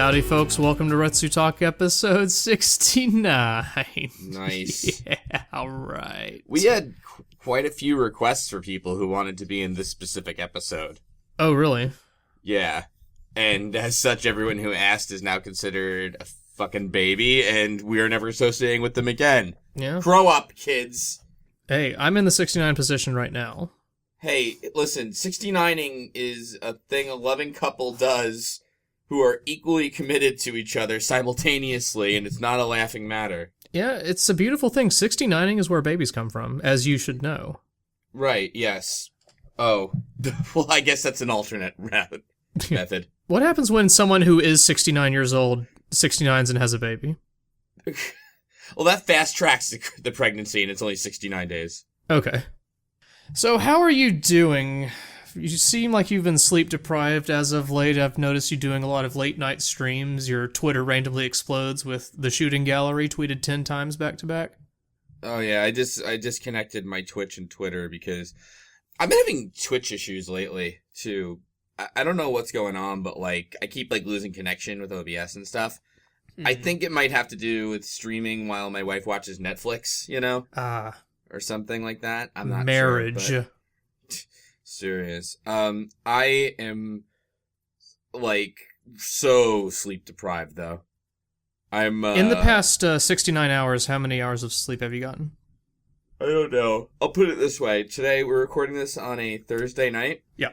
Howdy, folks. Welcome to Retsutalk episode 69. Nice. Yeah, all right. We had quite a few requests for people who wanted to be in this specific episode. Oh, really? Yeah. And as such, everyone who asked is now considered a fucking baby, and we are never associating with them again. Yeah. Grow up, kids. Hey, I'm in the 69 position right now. Hey, listen, 69ing is a thing a loving couple does who are equally committed to each other simultaneously, and it's not a laughing matter. Yeah, it's a beautiful thing. 69ing is where babies come from, as you should know. Right, yes. Oh, well, I guess that's an alternate method. What happens when someone who is 69 years old 69s and has a baby? Well, that fast tracks the pregnancy, and it's only 69 days. Okay. So how are you doing? You seem like you've been sleep deprived as of late. I've noticed you doing a lot of late night streams. Your Twitter randomly explodes with the shooting gallery tweeted 10 times back to back. Oh yeah, I disconnected my Twitch and Twitter because I've been having Twitch issues lately too. I don't know what's going on, but like I keep like losing connection with OBS and stuff. Mm-hmm. I think it might have to do with streaming while my wife watches Netflix, you know? Or something like that. I'm not marriage. Sure, serious. I am like so sleep deprived though. I'm in the past 69 hours, how many hours of sleep have you gotten? I don't know. I'll put it this way. Today we're recording this on a Thursday night. Yeah.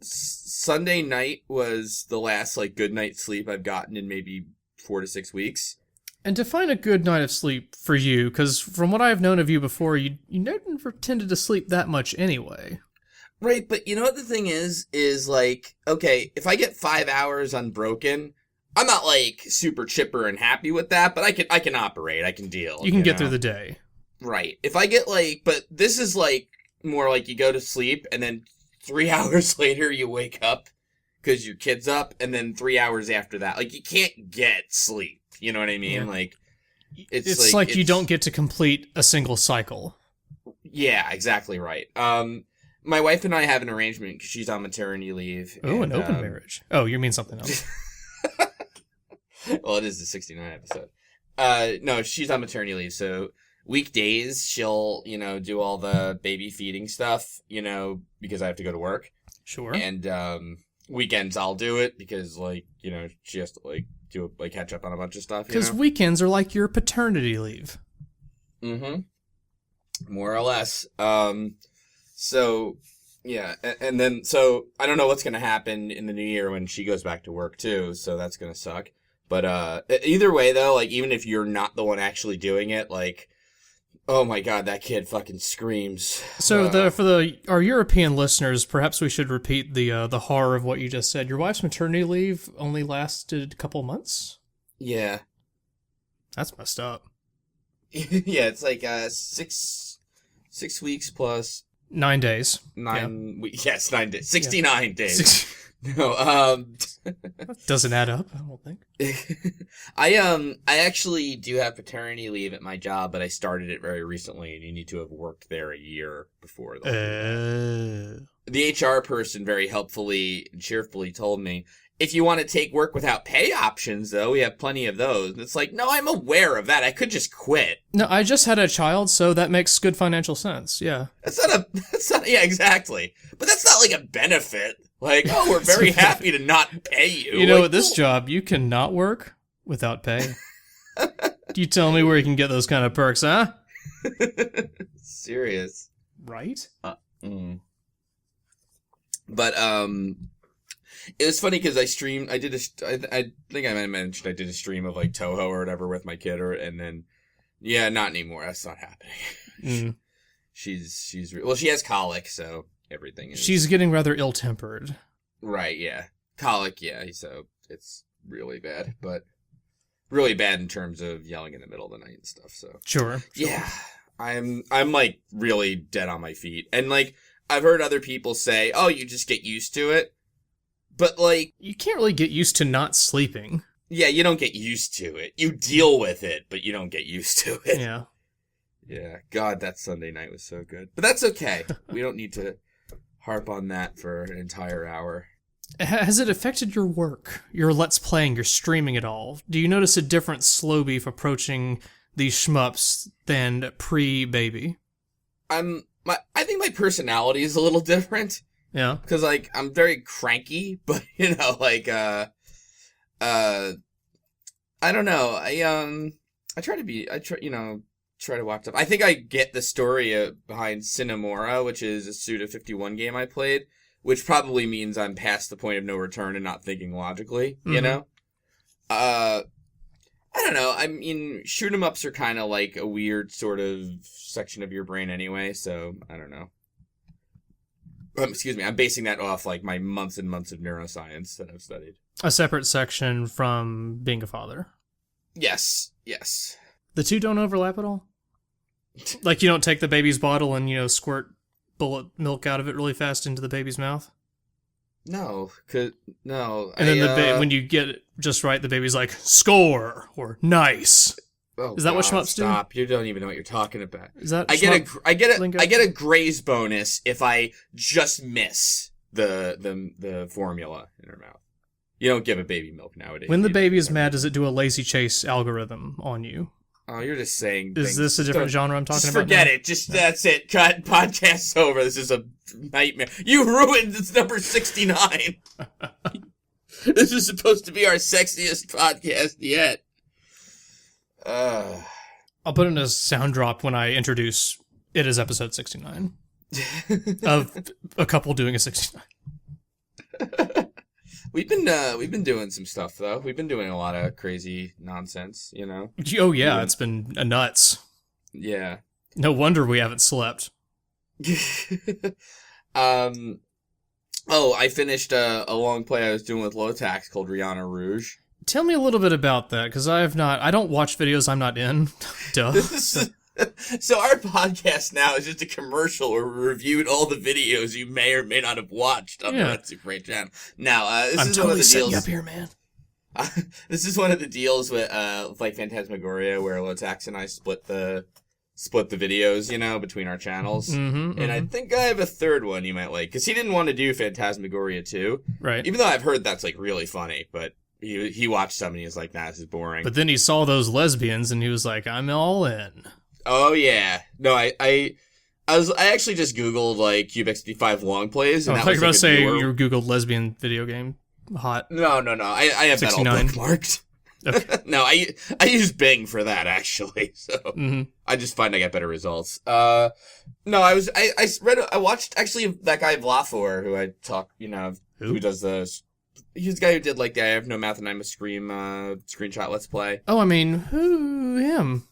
Sunday night was the last like good night's sleep I've gotten in maybe 4 to 6 weeks. And define a good night of sleep for you, because from what I've known of you before, you never tended to sleep that much anyway. Right, but you know what the thing is like, okay, if I get 5 hours unbroken, I'm not like super chipper and happy with that, but I can operate, I can deal. You can get through the day. Right. If I get like, but this is like more like you go to sleep and then 3 hours later you wake up because your kid's up, and then 3 hours after that, like you can't get sleep. You know what I mean? Yeah. Like it's like you don't get to complete a single cycle. Yeah, exactly right. My wife and I have an arrangement because she's on maternity leave. Oh, an open marriage. Oh, you mean something else. Well, it is the 69 episode. No, she's on maternity leave, so weekdays she'll, do all the baby feeding stuff, because I have to go to work. Sure. And weekends I'll do it because, she has to, catch up on a bunch of stuff. Because weekends are like your paternity leave. Mm-hmm. More or less. So, yeah. And then, so I don't know what's going to happen in the new year when she goes back to work, too. So that's going to suck. But either way, though, even if you're not the one actually doing it, oh my god, that kid fucking screams. So for our European listeners, perhaps we should repeat the horror of what you just said. Your wife's maternity leave only lasted a couple months? Yeah. That's messed up. Yeah, it's like 6 weeks plus 9 days. 9 weeks. Yes, 9 days. 69 days. No, that doesn't add up, I don't think. I actually do have paternity leave at my job, but I started it very recently, and you need to have worked there a year before. The HR person very helpfully and cheerfully told me, if you want to take work without pay options, though, we have plenty of those. And it's like, no, I'm aware of that. I could just quit. No, I just had a child, so that makes good financial sense. Yeah. Yeah, exactly. But that's not like a benefit. Like, oh, we're very happy to not pay you. You know, at this job, you cannot work without pay. You tell me where you can get those kind of perks, huh? Serious. Right? But, it was funny because I streamed, I think I might have mentioned I did a stream of Toho or whatever with my kid, and then, yeah, not anymore. That's not happening. She has colic, so everything is. She's getting rather ill-tempered. Right, yeah. Colic, yeah, so it's really bad, but really bad in terms of yelling in the middle of the night and stuff, so. Sure. Yeah. I'm really dead on my feet. And, I've heard other people say, oh, you just get used to it. But, you can't really get used to not sleeping. Yeah, you don't get used to it. You deal with it, but you don't get used to it. Yeah. Yeah. God, that Sunday night was so good. But that's okay. We don't need to harp on that for an entire hour. Has it affected your work, your Let's Playing, your streaming at all? Do you notice a different slow beef approaching these shmups than pre-baby? I think my personality is a little different. Yeah. Because, like, I'm very cranky, but, like, I don't know. I try to be, try to watch stuff. I think I get the story behind Cinemora, which is a Suda 51 game I played, which probably means I'm past the point of no return and not thinking logically, you know? I don't know. I mean, shoot 'em ups are kind of like a weird sort of section of your brain anyway, so I don't know. Excuse me, I'm basing that off, like, my months and months of neuroscience that I've studied. A separate section from being a father. Yes. The two don't overlap at all? Like, you don't take the baby's bottle and, squirt bullet milk out of it really fast into the baby's mouth? No. And then when you get it just right, the baby's like, score! Or nice! Oh, is that what shmups do? Stop! You don't even know what you're talking about. Is that I get a graze bonus if I just miss the formula in her mouth. You don't give a baby milk nowadays. When the baby is mad, does it do a lazy chase algorithm on you? Oh, you're just saying. Is this a different genre I'm talking about? Forget it. That's it. Cut. Podcast's over. This is a nightmare. You ruined this number 69. This is supposed to be our sexiest podcast yet. I'll put in a sound drop when I introduce it as episode 69 of a couple doing a 69. We've been doing some stuff though. We've been doing a lot of crazy nonsense, Oh yeah, it's been nuts. Yeah. No wonder we haven't slept. I finished a long play I was doing with Lotax called Rihanna Rouge. Tell me a little bit about that, because I don't watch videos I'm not in. Duh. So our podcast now is just a commercial where we reviewed all the videos you may or may not have watched on the Retsutalk channel. Now, this I'm is totally one of the setting deals. Up here, man. This is one of the deals with like Phantasmagoria, where Lotax and I split the videos, between our channels. And I think I have a third one you might like, because he didn't want to do Phantasmagoria 2. Right. Even though I've heard that's like really funny, but he watched some and he was like, nah, this is boring. But then he saw those lesbians and he was like, I'm all in. Oh yeah. No, I actually just Googled like Cube X55 long plays, and I that thought was you were about to say newer... you Googled lesbian video game hot. No. I have 69. That all bookmarked. Okay. No, I use Bing for that actually. So I just find I get better results. No, I watched actually that guy Vlafor who I talk, who does the. He's the guy who did like the I Have No Math and I'm a Scream screenshot Let's Play. Oh, I mean, who him?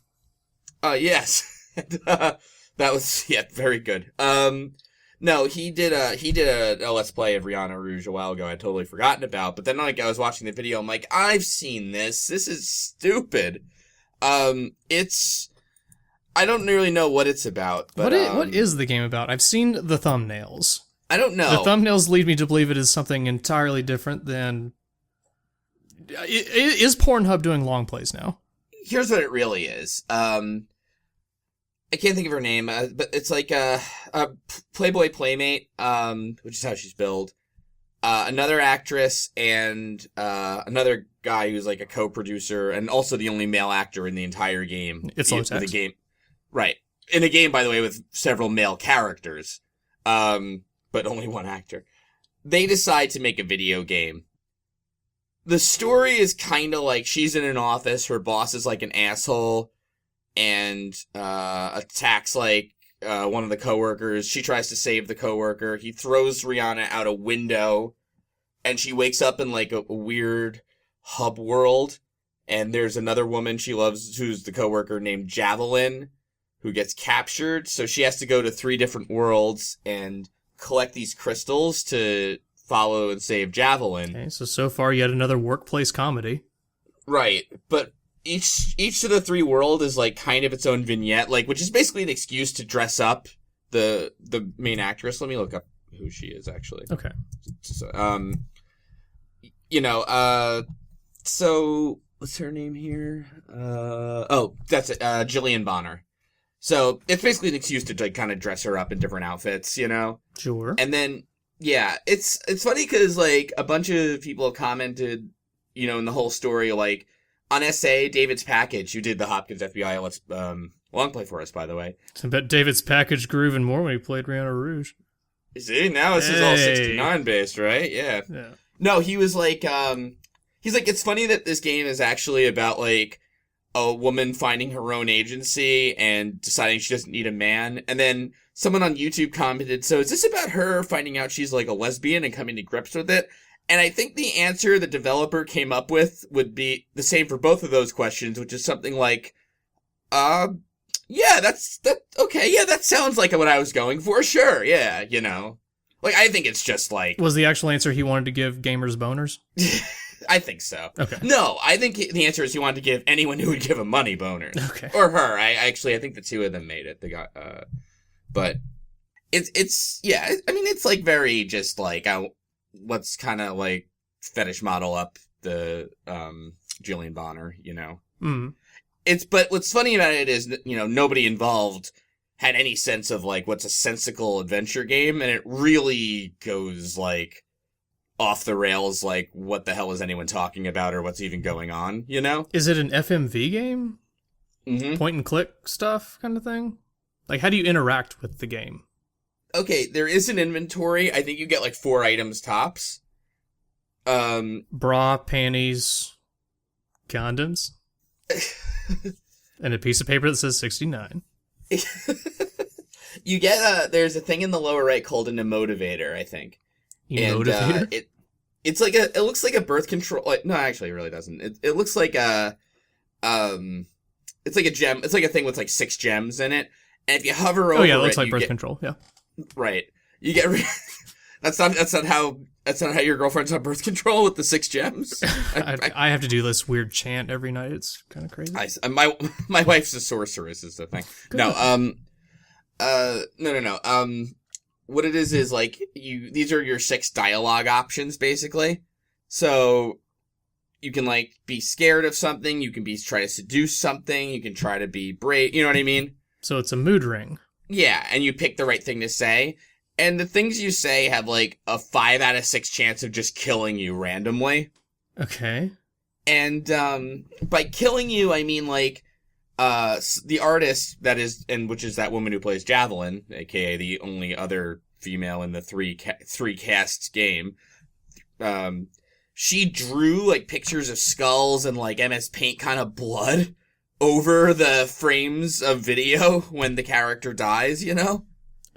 Yes. That was very good. No, he did a Let's Play of Rihanna Rouge a while ago. I'd totally forgotten about, but then I was watching the video. I'm like, I've seen this. This is stupid. I don't really know what it's about. But, what is the game about? I've seen the thumbnails. I don't know. The thumbnails lead me to believe it is something entirely different than. Is Pornhub doing long plays now? Here's what it really is. I can't think of her name, but it's like a Playboy Playmate, which is how she's billed. Another actress and another guy who's like a co-producer and also the only male actor in the entire game. It's in the game, right? In a game, by the way, with several male characters, but only one actor. They decide to make a video game. The story is kind of like she's in an office, her boss is like an asshole, and attacks like one of the coworkers. She tries to save the coworker. He throws Rihanna out a window, and she wakes up in like a weird hub world. And there's another woman she loves, who's the coworker named Javelin, who gets captured. So she has to go to 3 different worlds and collect these crystals to follow and save Javelin. Okay, so far yet another workplace comedy. Right, but each of the 3 world is like kind of its own vignette, like, which is basically an excuse to dress up the main actress. Let me look up who she is actually. Okay. So what's her name here? That's it. Jillian Bonner. So it's basically an excuse to like kind of dress her up in different outfits, Sure. And then Yeah, it's funny because like a bunch of people have commented, in the whole story, like on SA David's Package, who did the Hopkins FBI long play for us, by the way. I bet David's package grew even more when he played Rihanna Rouge. See, now this is all 69 based, right? Yeah. No, he was like, he's like, it's funny that this game is actually about like a woman finding her own agency and deciding she doesn't need a man, and then someone on YouTube commented, so is this about her finding out she's like a lesbian and coming to grips with it? And I think the answer the developer came up with would be the same for both of those questions, which is something like, yeah, okay, yeah, that sounds like what I was going for, sure, yeah, Like, I think it's just like... Was the actual answer he wanted to give gamers boners? I think so. Okay. No, I think the answer is he wanted to give anyone who would give him money boners. Okay. Or her. I think the two of them made it. They got, but it's yeah, I mean, it's like very just like, let's kind of like fetish model up the, Jillian Bonner, but what's funny about it is that, nobody involved had any sense of like what's a sensical adventure game, and it really goes like off the rails, like what the hell is anyone talking about or what's even going on, Is it an FMV game? Mm-hmm. Point and click stuff kind of thing? Like, how do you interact with the game? Okay, there is an inventory. I think you get like 4 items tops. Bra, panties, condoms, and a piece of paper that says 69. You get there's a thing in the lower right called an emotivator, I think. Emotivator? And it's like it looks like a birth control. Like, no, actually, it really doesn't. It looks like it's like a gem. It's like a thing with like 6 gems in it. And if you hover over, it looks like birth control. Yeah, right. You get that's not how your girlfriend's on birth control with the 6 gems. I have to do this weird chant every night. It's kind of crazy. My wife's a sorceress is the thing. Good. No. What it is like these are your 6 dialogue options basically. So you can like be scared of something, you can try to seduce something, you can try to be brave, you know what I mean? So it's a mood ring. Yeah, and you pick the right thing to say. And the things you say have like a 5 out of 6 chance of just killing you randomly. Okay. And by killing you, I mean like the artist which is that woman who plays Javelin, aka the only other female in the three casts game. She drew like pictures of skulls and like MS Paint kind of blood over the frames of video when the character dies,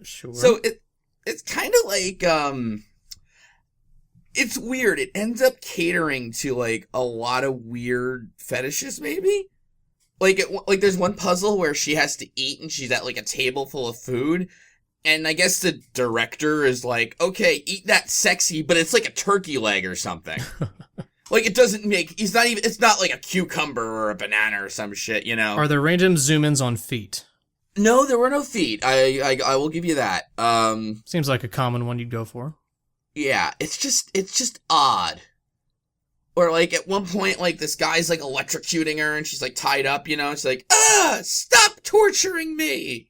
Sure. So it's kind of like it's weird. It ends up catering to like a lot of weird fetishes, maybe. Like there's one puzzle where she has to eat and she's at like a table full of food, and I guess the director is like, okay, eat that sexy, but it's like a turkey leg or something. Like it doesn't make. It's not like a cucumber or a banana or some shit, Are there random zoom-ins on feet? No, there were no feet. I will give you that. Seems like a common one you'd go for. Yeah, it's just odd. Or like at one point, like this guy's like electrocuting her and she's like tied up, She's like, stop torturing me,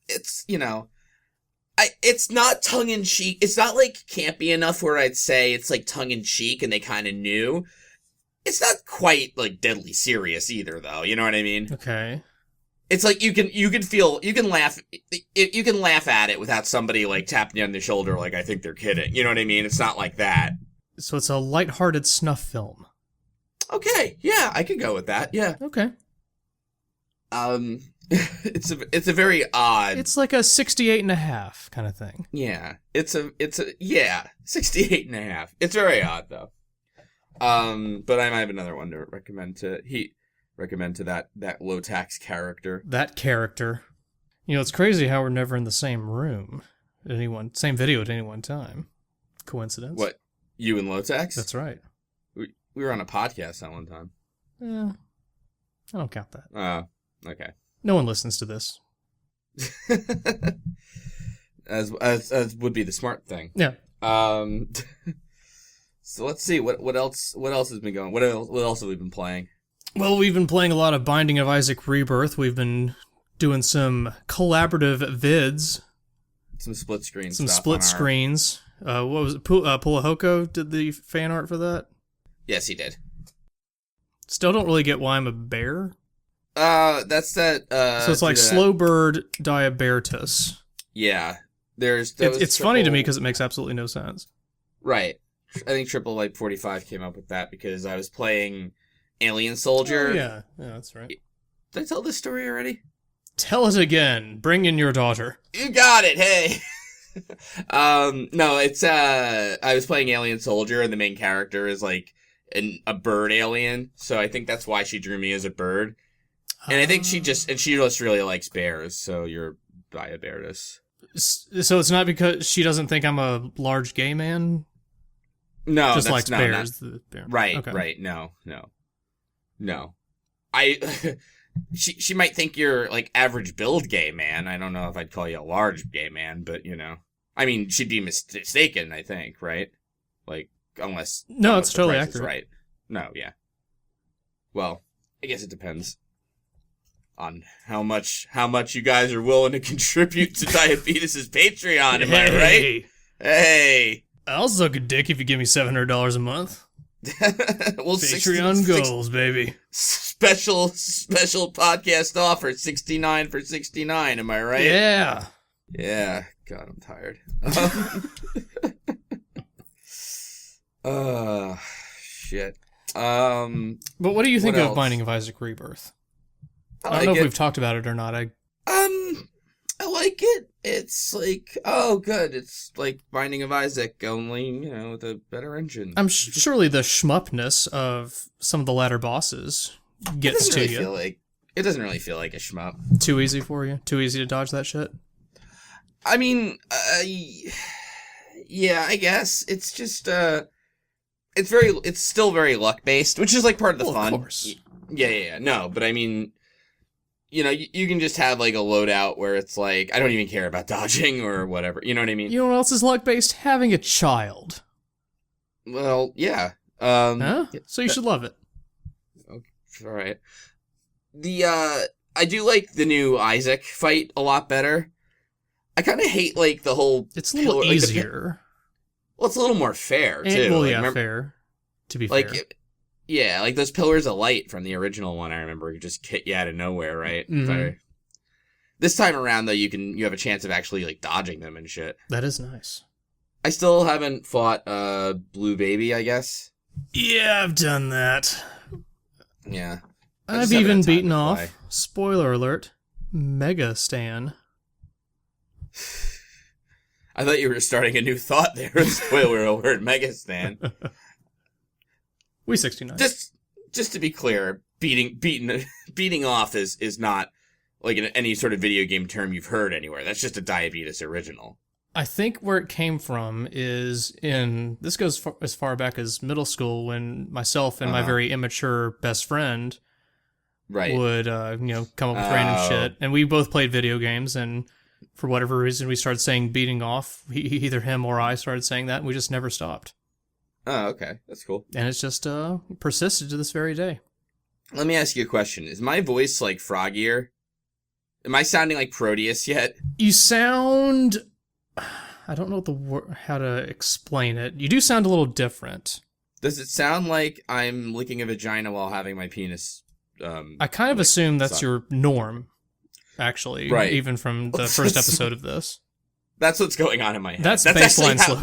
It's, it's not tongue in cheek. It's not like campy enough where I'd say it's like tongue in cheek and they kind of knew. It's not quite like deadly serious either, though. You know what I mean? Okay. It's like you can laugh at it without somebody like tapping you on the shoulder like I think they're kidding. You know what I mean? It's not like that. So it's a lighthearted snuff film. Okay, yeah, I could go with that. Yeah. Okay. It's a very odd. It's like a 68.5 kind of thing. Yeah. It's a 68.5. It's very odd though. But I might have another one to recommend to that low tax character. That character. It's crazy how we're never in the same room same video at any one time. Coincidence? What? You and low tax? That's right. We were on a podcast that one time. Yeah. I don't count that. Okay. No one listens to this. as would be the smart thing. Yeah. So let's see what else has been going. What else have we been playing? Well, we've been playing a lot of Binding of Isaac Rebirth. We've been doing some collaborative vids some split screen Some stuff. split screens. What was it? Pulahoko did the fan art for that? Yes, he did. Still don't really get why I'm a bear. That's that. So it's like slow bird diabertus. Yeah. It's funny to me because it makes absolutely no sense. Right. I think Triple Light 45 came up with that because I was playing Alien Soldier. Oh, yeah, that's right. Did I tell this story already? Tell it again. Bring in your daughter. You got it. Hey. No, it's I was playing Alien Soldier and the main character is like a bird alien, so I think that's why she drew me as a bird. And I think she just really likes bears, so you're diabetus. So it's not because she doesn't think I'm a large gay man? No, just likes bears. Right, okay. Right. No. She might think you're like average build gay man. I don't know if I'd call you a large gay man, but I mean, she'd be mistaken, I think, right? Like, unless it's the totally price is accurate. right. No, yeah. Well, I guess it depends on how much you guys are willing to contribute to Diabetes' Patreon. Am I right? Hey. I'll suck a dick if you give me $700 a month. Well, Patreon goals, baby. Special podcast offer, $69 for $69. Am I right? Yeah. Yeah. God, I'm tired. Shit. But what do you think of Binding of Isaac Rebirth? I don't know if we've talked about it or not. I like it. It's like, oh, good. It's like Binding of Isaac, only, with a better engine. I'm surely the shmupness of some of the latter bosses gets to you. It doesn't really feel like a shmup. Too easy for you? Too easy to dodge that shit? I mean, yeah, I guess. It's just, it's still very luck-based, which is like part of the fun. Of course. Yeah. No, but I mean, you can just have like a loadout where it's like, I don't even care about dodging or whatever. You know what I mean? You know what else is luck-based? Having a child. Well, yeah. So you should love it. Okay, all right. I do like the new Isaac fight a lot better. I kind of hate like the whole. It's a little easier. Well, it's a little more fair too. Well, yeah, fair. To be fair. Yeah, like those pillars of light from the original one. I remember just hit you out of nowhere, right? Mm-hmm. This time around, though, you have a chance of actually like dodging them and shit. That is nice. I still haven't fought Blue Baby, I guess. Yeah, I've done that. Yeah. I've even beaten off, spoiler alert, Mega Stan. I thought you were starting a new thought there. Spoiler alert, Mega Stan. We 69. Just to be clear, beating off is not like any sort of video game term you've heard anywhere. That's just a Diabetes original. I think where it came from is this goes as far back as middle school when myself and my very immature best friend would come up with random shit, and we both played video games, and for whatever reason we started saying beating off. Either him or I started saying that, and we just never stopped. Oh, okay. That's cool. And it's just persisted to this very day. Let me ask you a question. Is my voice like froggier? Am I sounding like Proteus yet? You sound... I don't know how to explain it. You do sound a little different. Does it sound like I'm licking a vagina while having my penis... I kind of assume that's your norm, actually. Right. Even from the first episode of this. That's what's going on in my head. That's baseline slow.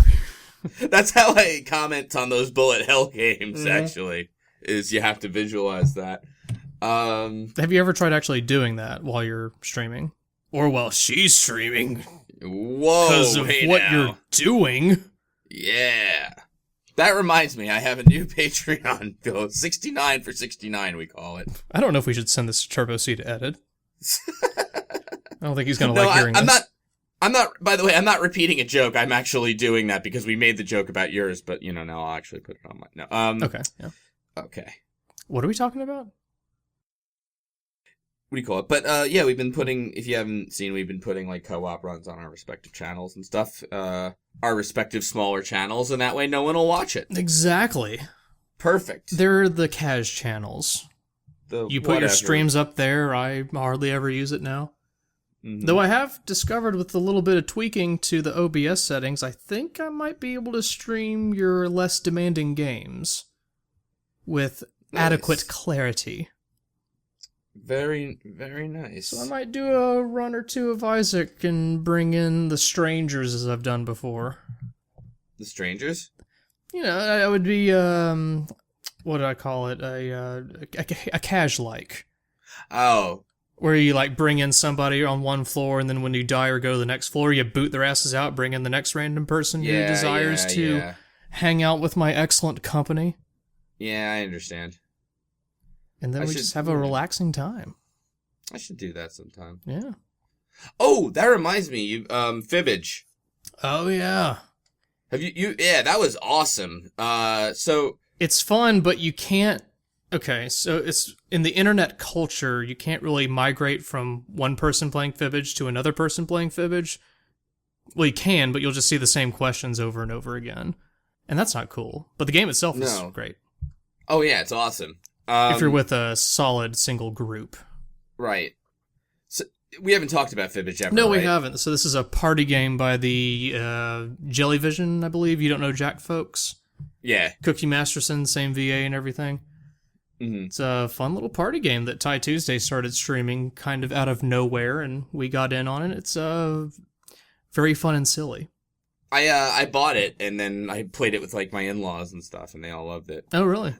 That's how I comment on those bullet hell games, actually, is you have to visualize that. Have you ever tried actually doing that while you're streaming? Or while she's streaming? Whoa, because of what you're doing. Yeah. That reminds me, I have a new Patreon go. 69 for 69, we call it. I don't know if we should send this to Turbo C to edit. I don't think he's going to like hearing this. I'm not, by the way, I'm not repeating a joke. I'm actually doing that because we made the joke about yours, but, now I'll actually put it on my... No, okay, yeah. Okay. What are we talking about? What do you call it? But, yeah, we've been putting, if you haven't seen, we've been putting, like, co-op runs on our respective channels and stuff. Our respective smaller channels, and that way no one will watch it. Exactly. Perfect. They're the Cas channels. You put your streams up there, I hardly ever use it now. Mm-hmm. Though I have discovered with a little bit of tweaking to the OBS settings, I think I might be able to stream your less demanding games with adequate clarity. Very, very nice. So I might do a run or two of Isaac and bring in the strangers as I've done before. The strangers? You know, I would be, what do I call it? A cash-like. Oh. Where you, like, bring in somebody on one floor, and then when you die or go to the next floor, you boot their asses out, bring in the next random person who desires to hang out with my excellent company. Yeah, I understand. And then we just have a relaxing time. I should do that sometime. Yeah. Oh, that reminds me, Fibbage. Oh, yeah. Have you yeah, that was awesome. So it's fun, but you can't. Okay, so it's in the internet culture, you can't really migrate from one person playing Fibbage to another person playing Fibbage. Well, you can, but you'll just see the same questions over and over again. And that's not cool. But the game itself is great. Oh, yeah, it's awesome. If you're with a solid single group. Right. So we haven't talked about Fibbage ever, No, we haven't. So this is a party game by the Jellyvision, I believe. You don't know Jack folks? Yeah. Cookie Masterson, same VA and everything. Mm-hmm. It's a fun little party game that Ty Tuesday started streaming kind of out of nowhere, and we got in on it. It's very fun and silly. I bought it, and then I played it with, like, my in-laws and stuff, and they all loved it. Oh, really?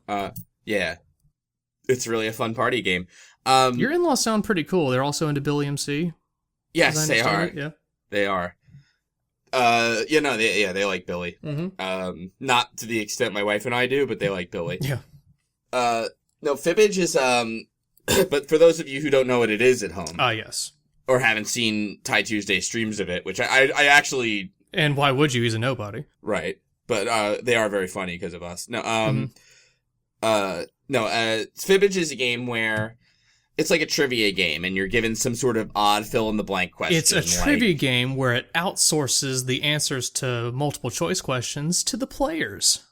Yeah. It's really a fun party game. Your in-laws sound pretty cool. They're also into Billy MC. Yes, they are. Yeah. They are. They like Billy. Mm-hmm. Not to the extent my wife and I do, but they like Billy. Yeah. No, Fibbage is, but for those of you who don't know what it is at home. Yes. Or haven't seen Ty Tuesday streams of it, which I actually... And why would you? He's a nobody. Right. But, they are very funny because of us. No, Fibbage is a game where it's like a trivia game, and you're given some sort of odd fill-in-the-blank question. It's a trivia game where it outsources the answers to multiple choice questions to the players.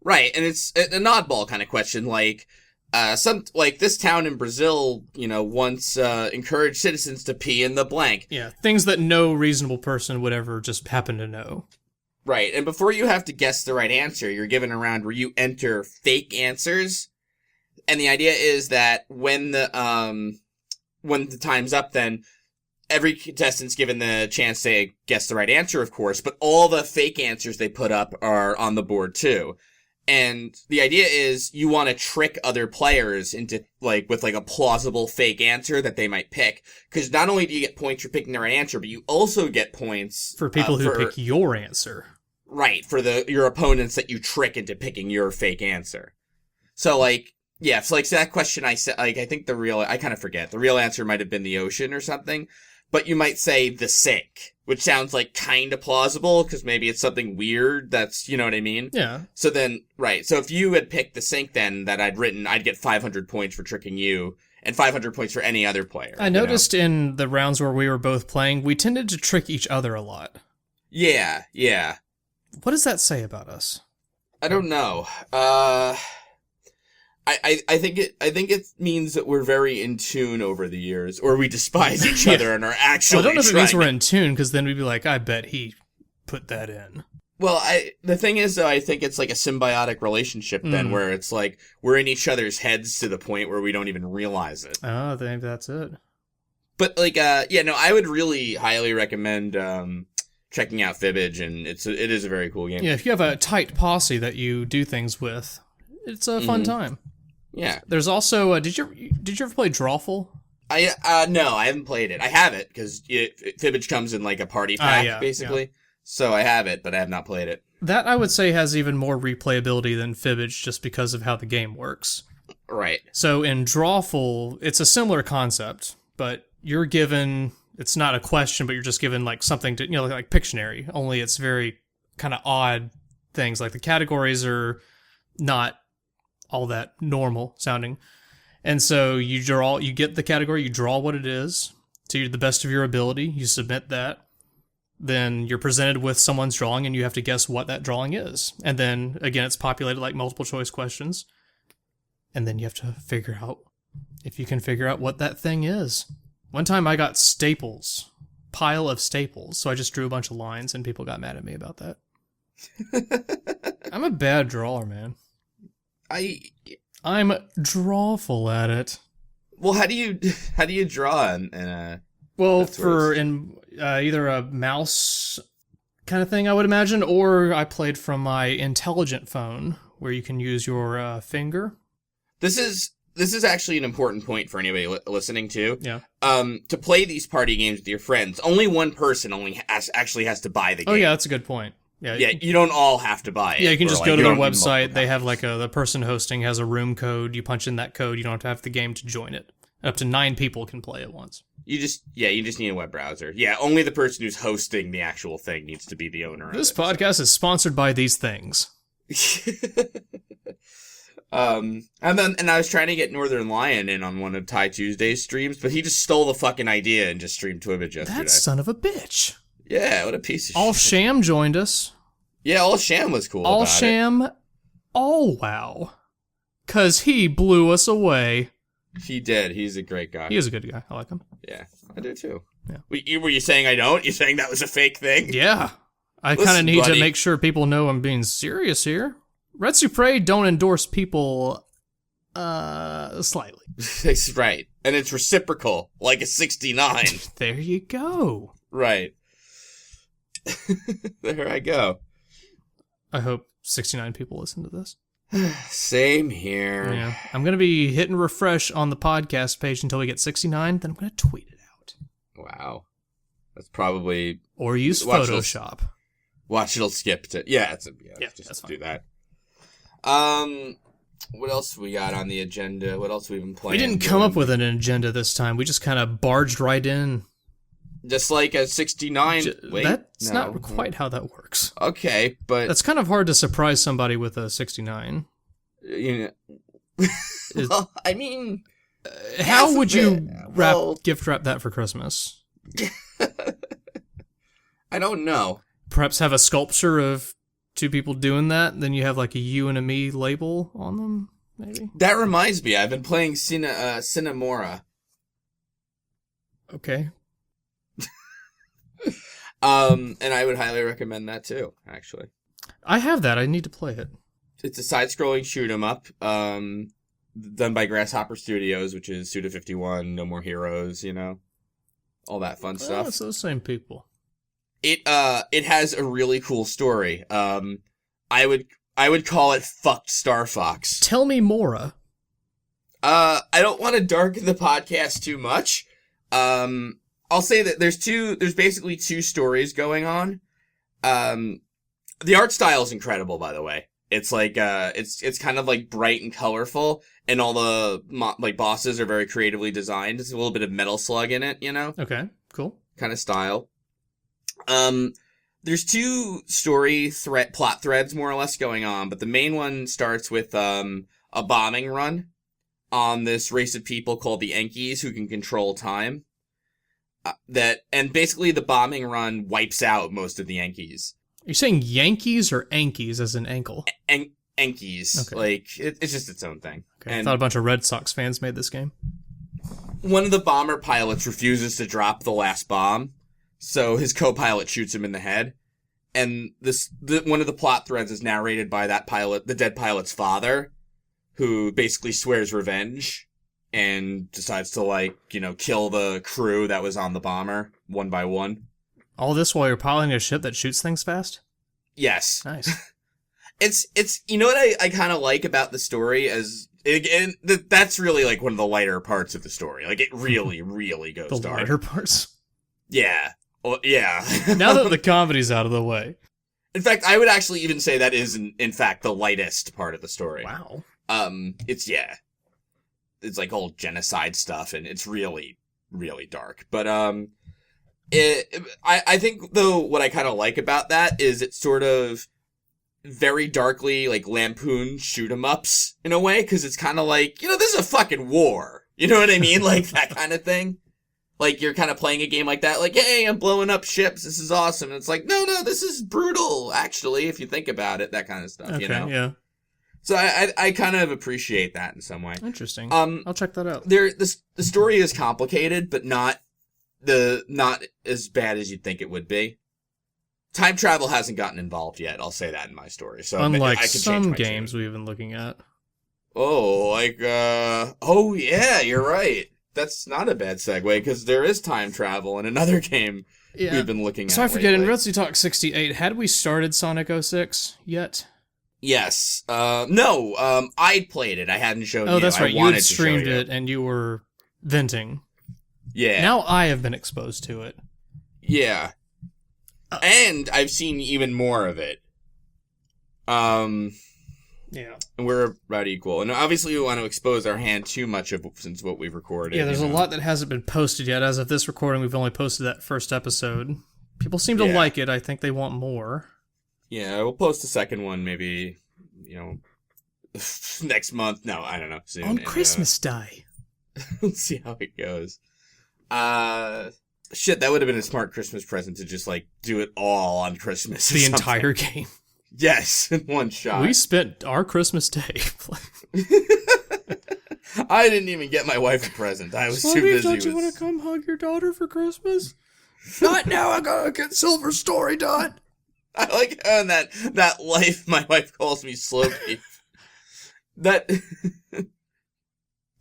Right, and it's an oddball kind of question, like, this town in Brazil, once encouraged citizens to pee in the blank. Yeah, things that no reasonable person would ever just happen to know. Right, and before you have to guess the right answer, you're given a round where you enter fake answers. And the idea is that when the time's up, then every contestant's given the chance to guess the right answer, of course, but all the fake answers they put up are on the board too. And the idea is you want to trick other players into, with a plausible fake answer that they might pick. Because not only do you get points for picking the right answer, but you also get points for people who pick your answer. Right, for your opponents that you trick into picking your fake answer. So, so that question I said, I think I kind of forget. The real answer might have been the ocean or something. But you might say the sink, which sounds kind of plausible, because maybe it's something weird that's, you know what I mean? Yeah. So then, right, so if you had picked the sink then that I'd written, I'd get 500 points for tricking you, and 500 points for any other player. I noticed in the rounds where we were both playing, we tended to trick each other a lot. Yeah. What does that say about us? I don't know. I think it means that we're very in tune over the years, or we despise each other and are actually. Well, I don't know if it means we're in tune, because then we'd be like, I bet he put that in. Well, the thing is, though, I think it's like a symbiotic relationship then, where it's like we're in each other's heads to the point where we don't even realize it. Oh, I think that's it. But I would really highly recommend checking out Fibbage, and it is a very cool game. Yeah, if you have a tight posse that you do things with, it's a fun time. Yeah. There's also did you ever play Drawful? No, I haven't played it. I have it because Fibbage comes in a party pack basically. Yeah. So I have it, but I have not played it. That I would say has even more replayability than Fibbage just because of how the game works. Right. So in Drawful, it's a similar concept, but you're given, it's not a question, but you're just given something to, like Pictionary, only it's very kind of odd things. Like the categories are not all that normal sounding. And so you get the category, you draw what it is to the best of your ability, you submit that, then you're presented with someone's drawing and you have to guess what that drawing is. And then again, it's populated like multiple choice questions. And then you have to figure out if you can figure out what that thing is. One time I got staples pile of staples, so I just drew a bunch of lines, and people got mad at me about that. I'm a bad drawer, man. I'm drawful at it. Well, how do you draw in well, either a mouse kind of thing, I would imagine, or I played from my intelligent phone, where you can use your finger. This is actually an important point for anybody listening to. Yeah. To play these party games with your friends, only one person actually has to buy the game. Oh yeah, that's a good point. Yeah. Yeah, you don't all have to buy it. Yeah, you can just go to their website. They have the person hosting has a room code. You punch in that code. You don't have to have the game to join it. Up to 9 people can play at once. You just need a web browser. Yeah, only the person who's hosting the actual thing needs to be the owner of it. This podcast is sponsored by these things. And I was trying to get Northern Lion in on one of Ty Tuesday's streams, but he just stole the fucking idea and just streamed Twibbage yesterday. That son of a bitch. Yeah, what a piece of All shit. Sham joined us. Yeah, All Sham was cool All about Sham, it. all wow. 'Cause he blew us away. He did. He's a great guy. He is a good guy. I like him. Yeah, I do too. Yeah. Were you saying I don't? You saying that was a fake thing? Yeah. I kind of need buddy. to make sure people know I'm being serious here. Retsutalk don't endorse people, slightly. That's right. And it's reciprocal, like a 69. There you go. Right. There I go. I hope 69 people listen to this. Same here. Yeah. I'm going to be hitting refresh on the podcast page until we get 69, then I'm going to tweet it out. Wow. That's probably... Or use Photoshop. It'll skip to... Yeah, just that's fine. do that. What else we got on the agenda? What else we've been playing? We didn't come up with an agenda this time. We just kind of barged right in. Just like a 69... That's not quite how that works. Okay, but... That's kind of hard to surprise somebody with a 69. You know... well, I mean... how would you gift wrap that for Christmas? I don't know. Perhaps have a sculpture of 2 people doing that, then you have like a you and a me label on them, maybe? That reminds me, I've been playing Cinemora. Okay. And I would highly recommend that too, actually. I have that. I need to play it. It's a side-scrolling shoot-'em-up, done by Grasshopper Studios, which is Suda51, No More Heroes, all that fun stuff. It's those same people. It has a really cool story. I would call it fucked Star Fox. Tell me more. I don't want to darken the podcast too much. I'll say that there's basically 2 stories going on. The art style is incredible, by the way. It's like, it's kind of like bright and colorful, and all the, bosses are very creatively designed. There's a little bit of Metal Slug in it, Okay, cool. Kind of style. There's 2 plot threads more or less going on, but the main one starts with, a bombing run on this race of people called the Yankees who can control time. And basically the bombing run wipes out most of the Yankees. Are you saying Yankees or Ankies as in ankle? Yankees. Okay. It's just its own thing. Okay. And I thought a bunch of Red Sox fans made this game. One of the bomber pilots refuses to drop the last bomb, so his co-pilot shoots him in the head. And one of the plot threads is narrated by that pilot, the dead pilot's father, who basically swears revenge and decides to, kill the crew that was on the bomber, one by one. All this while you're piloting a ship that shoots things fast? Yes. Nice. It's what I kind of like about the story that's really, one of the lighter parts of the story. It really, really goes the dark. lighter parts? Yeah. Well, yeah. Now that the comedy's out of the way. In fact, I would actually even say that is, in fact, the lightest part of the story. Wow. It's old genocide stuff, and it's really, really dark. But, I think, though, what I kind of like about that is it's sort of very darkly, lampoon shoot-'em-ups, in a way, because it's kind of this is a fucking war. You know what I mean? That kind of thing. You're kind of playing a game like that, hey, I'm blowing up ships, this is awesome. And it's no, this is brutal, actually, if you think about it, that kind of stuff, Okay, yeah. So I kind of appreciate that in some way. Interesting. I'll check that out. The story is complicated, but not as bad as you'd think it would be. Time travel hasn't gotten involved yet. I'll say that in my story. So Unlike I could some change my games tune. we've been looking at. Oh, like, oh yeah, you're right. That's not a bad segue, because there is time travel in another game we've been looking at. So I forget, in lately. Retsutalk 68, had we started Sonic 06 yet? Yes. No, I'd played it. I hadn't shown you. Oh, that's right. You wanted had to show streamed you. it and you were venting. Yeah. Now I have been exposed to it. Yeah. And I've seen even more of it. Yeah. And we're about equal. And obviously we want to expose our hand too much of since what we've recorded. Yeah, there's you a know? lot that hasn't been posted yet. As of this recording, we've only posted that first episode. People seem to like it. I think they want more. Yeah, we'll post a second one maybe, next month. No, I don't know. Soon. On Christmas Day. We'll see how it goes. Shit, that would have been a smart Christmas present to just, like, do it all on Christmas. The entire game. Yes, in one shot. We spent our Christmas Day. I didn't even get my wife a present. I was too busy Don't you want to come hug your daughter for Christmas? Not now, I gotta get Silver Story done. I like how that life, my wife calls me Slowkeep. That...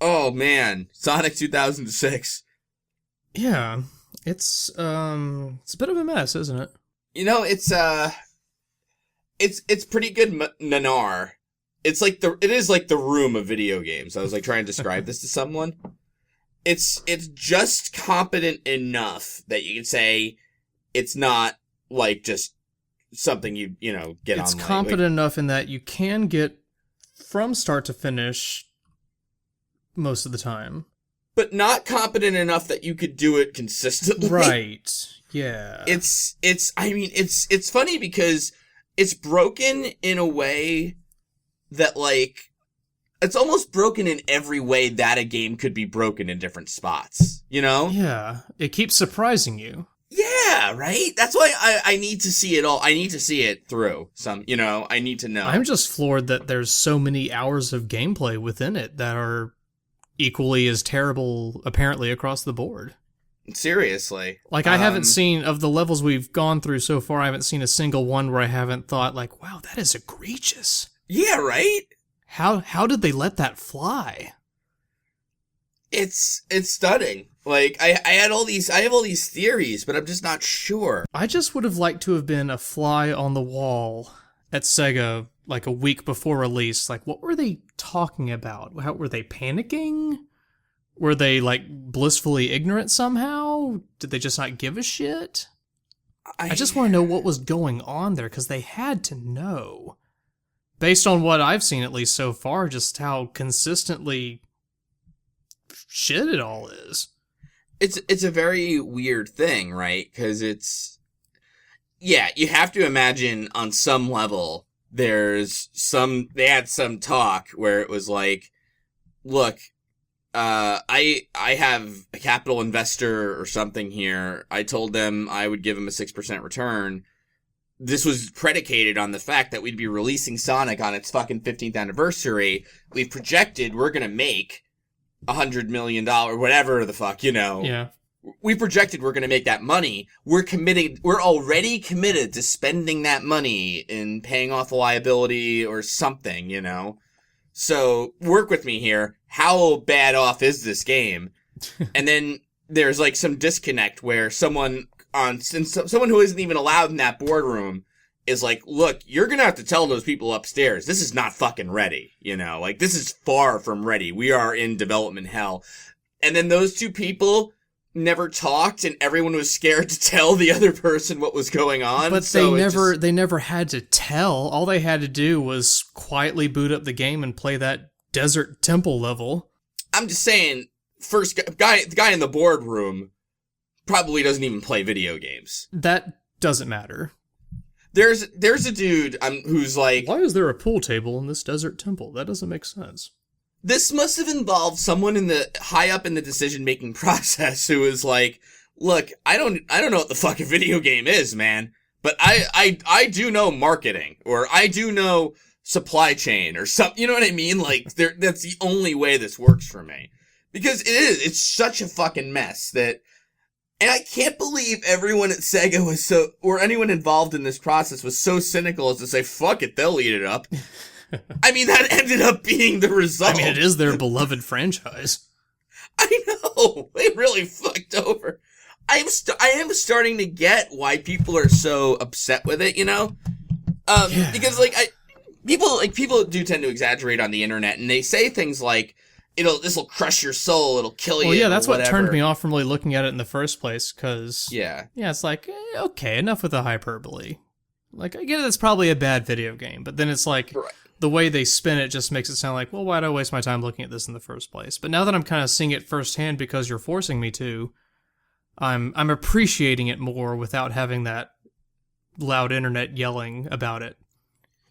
Oh, man. Sonic 2006. Yeah, it's a bit of a mess, isn't it? It's pretty good nanar. It is like the room of video games. I was like trying to describe this to someone. It's just competent enough that you can say it's not like just something you get on. It's competent enough in that you can get from start to finish most of the time. But not competent enough that you could do it consistently. Right. Yeah. It's funny because it's broken in a way that, like, it's almost broken in every way that a game could be broken in different spots, you know? Yeah. It keeps surprising you. Yeah, right? That's why I need to see it all. I need to see it through I need to know. I'm just floored that there's so many hours of gameplay within it that are equally as terrible, apparently, across the board. Seriously. Like, I haven't seen, of the levels we've gone through so far, I haven't seen a single one where I haven't thought, like, wow, that is egregious. Yeah, right? How did they let that fly? It's stunning. Like, I have all these theories, but I'm just not sure. I just would have liked to have been a fly on the wall at Sega, like, a week before release. Like, what were they talking about? How were they panicking? Were they, like, blissfully ignorant somehow? Did they just not give a shit? I just want to know what was going on there, because they had to know. Based on what I've seen, at least so far, just how consistently shit it all is. It's a very weird thing, right? Because you have to imagine on some level they had some talk where it was like, look, I have a capital investor or something here. I told them I would give him a 6% return. This was predicated on the fact that we'd be releasing Sonic on its fucking 15th anniversary. We've projected we're gonna make $100 million, whatever the fuck, Yeah. We projected we're gonna make that money. We're already committed to spending that money in paying off a liability or something, So, work with me here. How bad off is this game? And then there's like some disconnect where someone who isn't even allowed in that boardroom is like, look, you're gonna have to tell those people upstairs, this is not fucking ready, like, this is far from ready. We are in development hell. And then those two people never talked, and everyone was scared to tell the other person what was going on. But so they never had to tell. All they had to do was quietly boot up the game and play that desert temple level. I'm just saying, the guy in the boardroom probably doesn't even play video games. That doesn't matter. There's a dude who's like, why is there a pool table in this desert temple? That doesn't make sense. This must have involved someone high up in the decision-making process who was like, look, I don't know what the fuck a video game is, man, but I do know marketing, or I do know supply chain, or something, you know what I mean? Like, that's the only way this works for me. Because it's such a fucking mess that, And I can't believe everyone at Sega was or anyone involved in this process was so cynical as to say, fuck it, they'll eat it up. I mean, that ended up being the result. I mean, it is their beloved franchise. I know. They really fucked over. I am starting to get why people are so upset with it, you know? Because, like, people do tend to exaggerate on the internet, and they say things like, this'll crush your soul, it'll kill you. Well, yeah, that's what turned me off from really looking at it in the first place, because... Yeah, it's like, okay, enough with the hyperbole. Like, I get it, it's probably a bad video game, but then it's like, right. The way they spin it just makes it sound like, well, why'd I waste my time looking at this in the first place? But now that I'm kind of seeing it firsthand because you're forcing me to, I'm appreciating it more without having that loud internet yelling about it.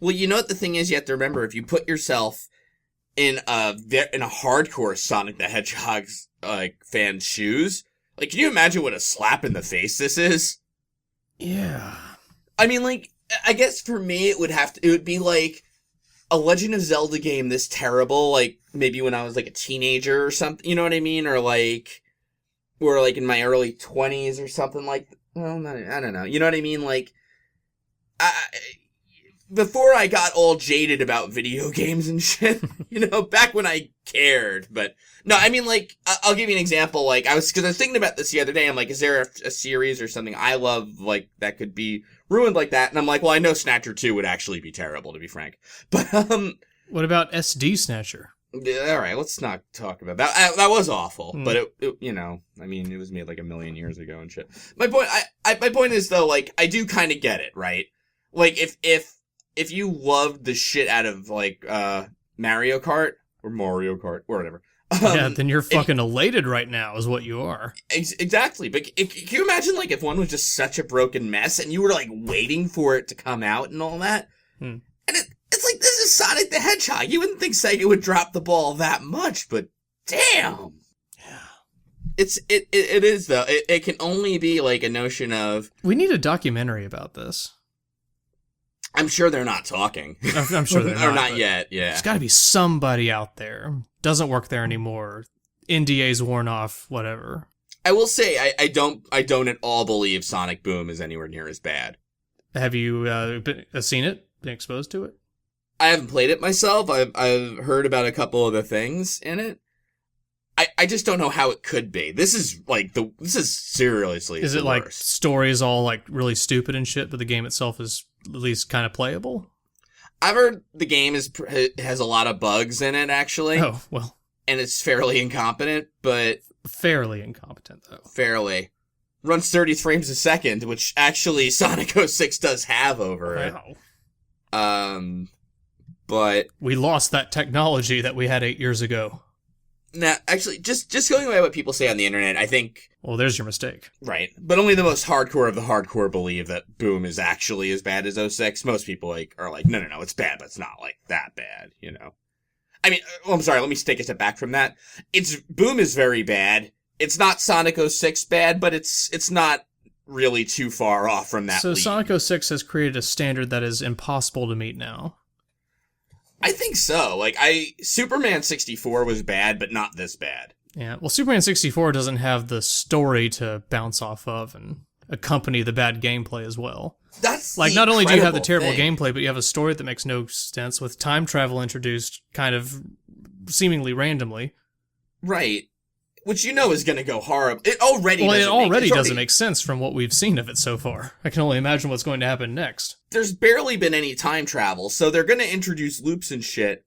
Well, you know what the thing is? You have to remember, if you put yourself in a hardcore Sonic the Hedgehog's fan's shoes, like, can you imagine what a slap in the face this is? Yeah. I mean, like, I guess for me it would be like a Legend of Zelda game this terrible, like maybe when I was like a teenager or something, you know what I mean? Or like in my early 20s or something like, well, I don't know. You know what I mean? Like, before I got all jaded about video games and shit, back when I cared. But no, I mean, like, I'll give you an example. Like, because I was thinking about this the other day. I'm like, is there a series or something I love, like, that could be ruined like that? And I'm like, well, I know Snatcher 2 would actually be terrible, to be frank. But, what about SD Snatcher? All right, let's not talk about that. That was awful, but it I mean, it was made like a million years ago and shit. My point is though, like, I do kind of get it, right? Like, if you loved the shit out of, like, Mario Kart, or whatever. Then you're fucking elated right now, is what you are. Exactly. But can you imagine, like, if one was just such a broken mess, and you were, like, waiting for it to come out and all that? And it's like, this is Sonic the Hedgehog. You wouldn't think Sega would drop the ball that much, but damn! Yeah. It is, though. It can only be, like, a notion of... We need a documentary about this. I'm sure they're not talking. I'm sure they're not. Or not yet, yeah. There's got to be somebody out there. Doesn't work there anymore. NDA's worn off, whatever. I will say, I don't at all believe Sonic Boom is anywhere near as bad. Have you seen it? Been exposed to it? I haven't played it myself. I've heard about a couple of the things in it. I just don't know how it could be. This is seriously. Is it like worst. Stories all like really stupid and shit, but the game itself is at least kind of playable? I've heard the game has a lot of bugs in it, actually. Oh, well. And it's fairly incompetent, but... Fairly incompetent, though. Fairly. Runs 30 frames a second, which actually Sonic 06 does have over it. Wow. But... We lost that technology that we had 8 years ago. Now, actually, just going by what people say on the internet, I think... Well, there's your mistake. Right. But only the most hardcore of the hardcore believe that Boom is actually as bad as 06. Most people are like, no, it's bad, but it's not, like, that bad, you know? I mean, I'm sorry, let me take a step back from that. Boom is very bad. It's not Sonic 06 bad, but it's not really too far off from that So lead. Sonic 06 has created a standard that is impossible to meet now. I think so. Like, Superman 64 was bad, but not this bad. Yeah, well, Superman 64 doesn't have the story to bounce off of and accompany the bad gameplay as well. That's like, not only do you have the terrible thing. gameplay, but you have a story that makes no sense with time travel introduced kind of seemingly randomly. Right. Which is going to go horrible. It already doesn't make sense from what we've seen of it so far. I can only imagine what's going to happen next. There's barely been any time travel, so they're going to introduce loops and shit.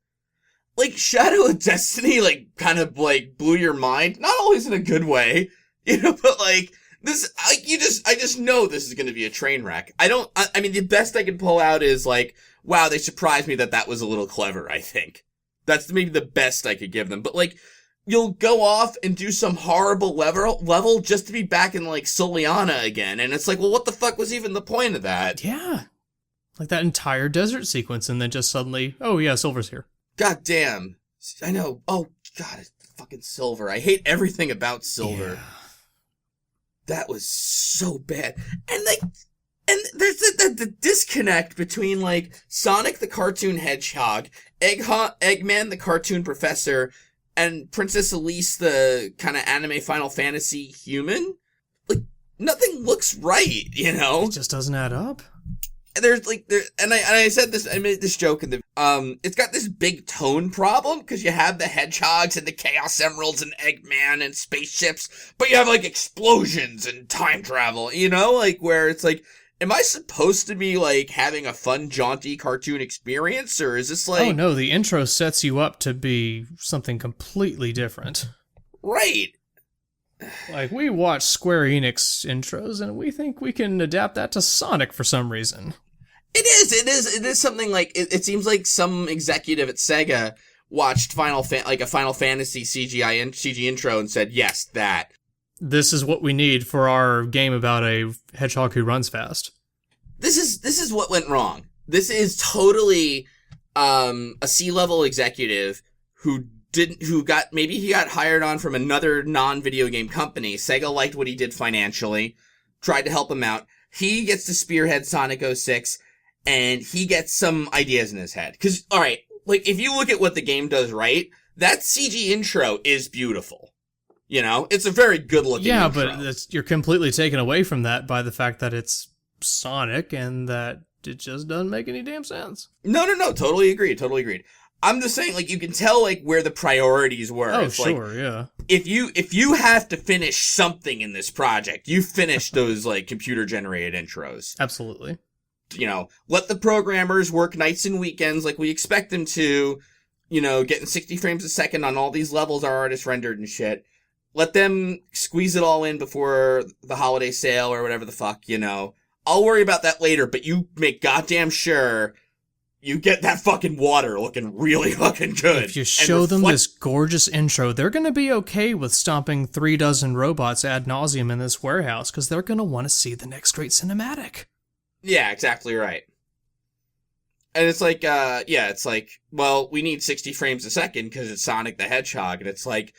Like, Shadow of Destiny, like, kind of, like, blew your mind. Not always in a good way, but, like, this, I just know this is going to be a train wreck. I mean, the best I can pull out is, like, wow, they surprised me that was a little clever, I think. That's maybe the best I could give them. But, like, you'll go off and do some horrible level just to be back in, like, Soliana again. And it's like, well, what the fuck was even the point of that? Yeah. Like that entire desert sequence, and then just suddenly, oh yeah, Silver's here. God damn. I know. Oh, God, it's fucking Silver. I hate everything about Silver. Yeah. That was so bad. And, like, and there's the disconnect between, like, Sonic the Cartoon Hedgehog, Eggman the Cartoon Professor, and Princess Elise the kind of anime Final Fantasy human. Like, nothing looks right, you know? It just doesn't add up. There's like I said this, I made this joke in the it's got this big tone problem because you have the hedgehogs and the chaos emeralds and Eggman and spaceships, but you have like explosions and time travel, you know, like where it's like, am I supposed to be like having a fun, jaunty cartoon experience, or is this like? Oh no, the intro sets you up to be something completely different. Right. Like, we watch Square Enix intros and we think we can adapt that to Sonic for some reason. It is something like, it seems like some executive at Sega watched Final Fantasy CG intro and said, yes, that. This is what we need for our game about a hedgehog who runs fast. This is what went wrong. This is totally, a C-level executive who got hired on from another non-video game company. Sega liked what he did financially, tried to help him out. He gets to spearhead Sonic 06, and he gets some ideas in his head. Cause, alright, like, if you look at what the game does right, that CG intro is beautiful. You know? It's a very good looking intro. But you're completely taken away from that by the fact that it's Sonic, and that it just doesn't make any damn sense. No, totally agreed. I'm just saying, like, you can tell, like, where the priorities were. Oh, it's sure, like, yeah. If you have to finish something in this project, you finish those, like, computer-generated intros. Absolutely. You know, let the programmers work nights and weekends like we expect them to, you know, getting 60 frames a second on all these levels our artists rendered and shit. Let them squeeze it all in before the holiday sale or whatever the fuck, you know. I'll worry about that later, but you make goddamn sure you get that fucking water looking really fucking good. If you show them this gorgeous intro, they're going to be okay with stomping 36 robots ad nauseum in this warehouse, because they're going to want to see the next great cinematic. Yeah, exactly right. And it's like, it's like, well, we need 60 frames a second because it's Sonic the Hedgehog, and it's like,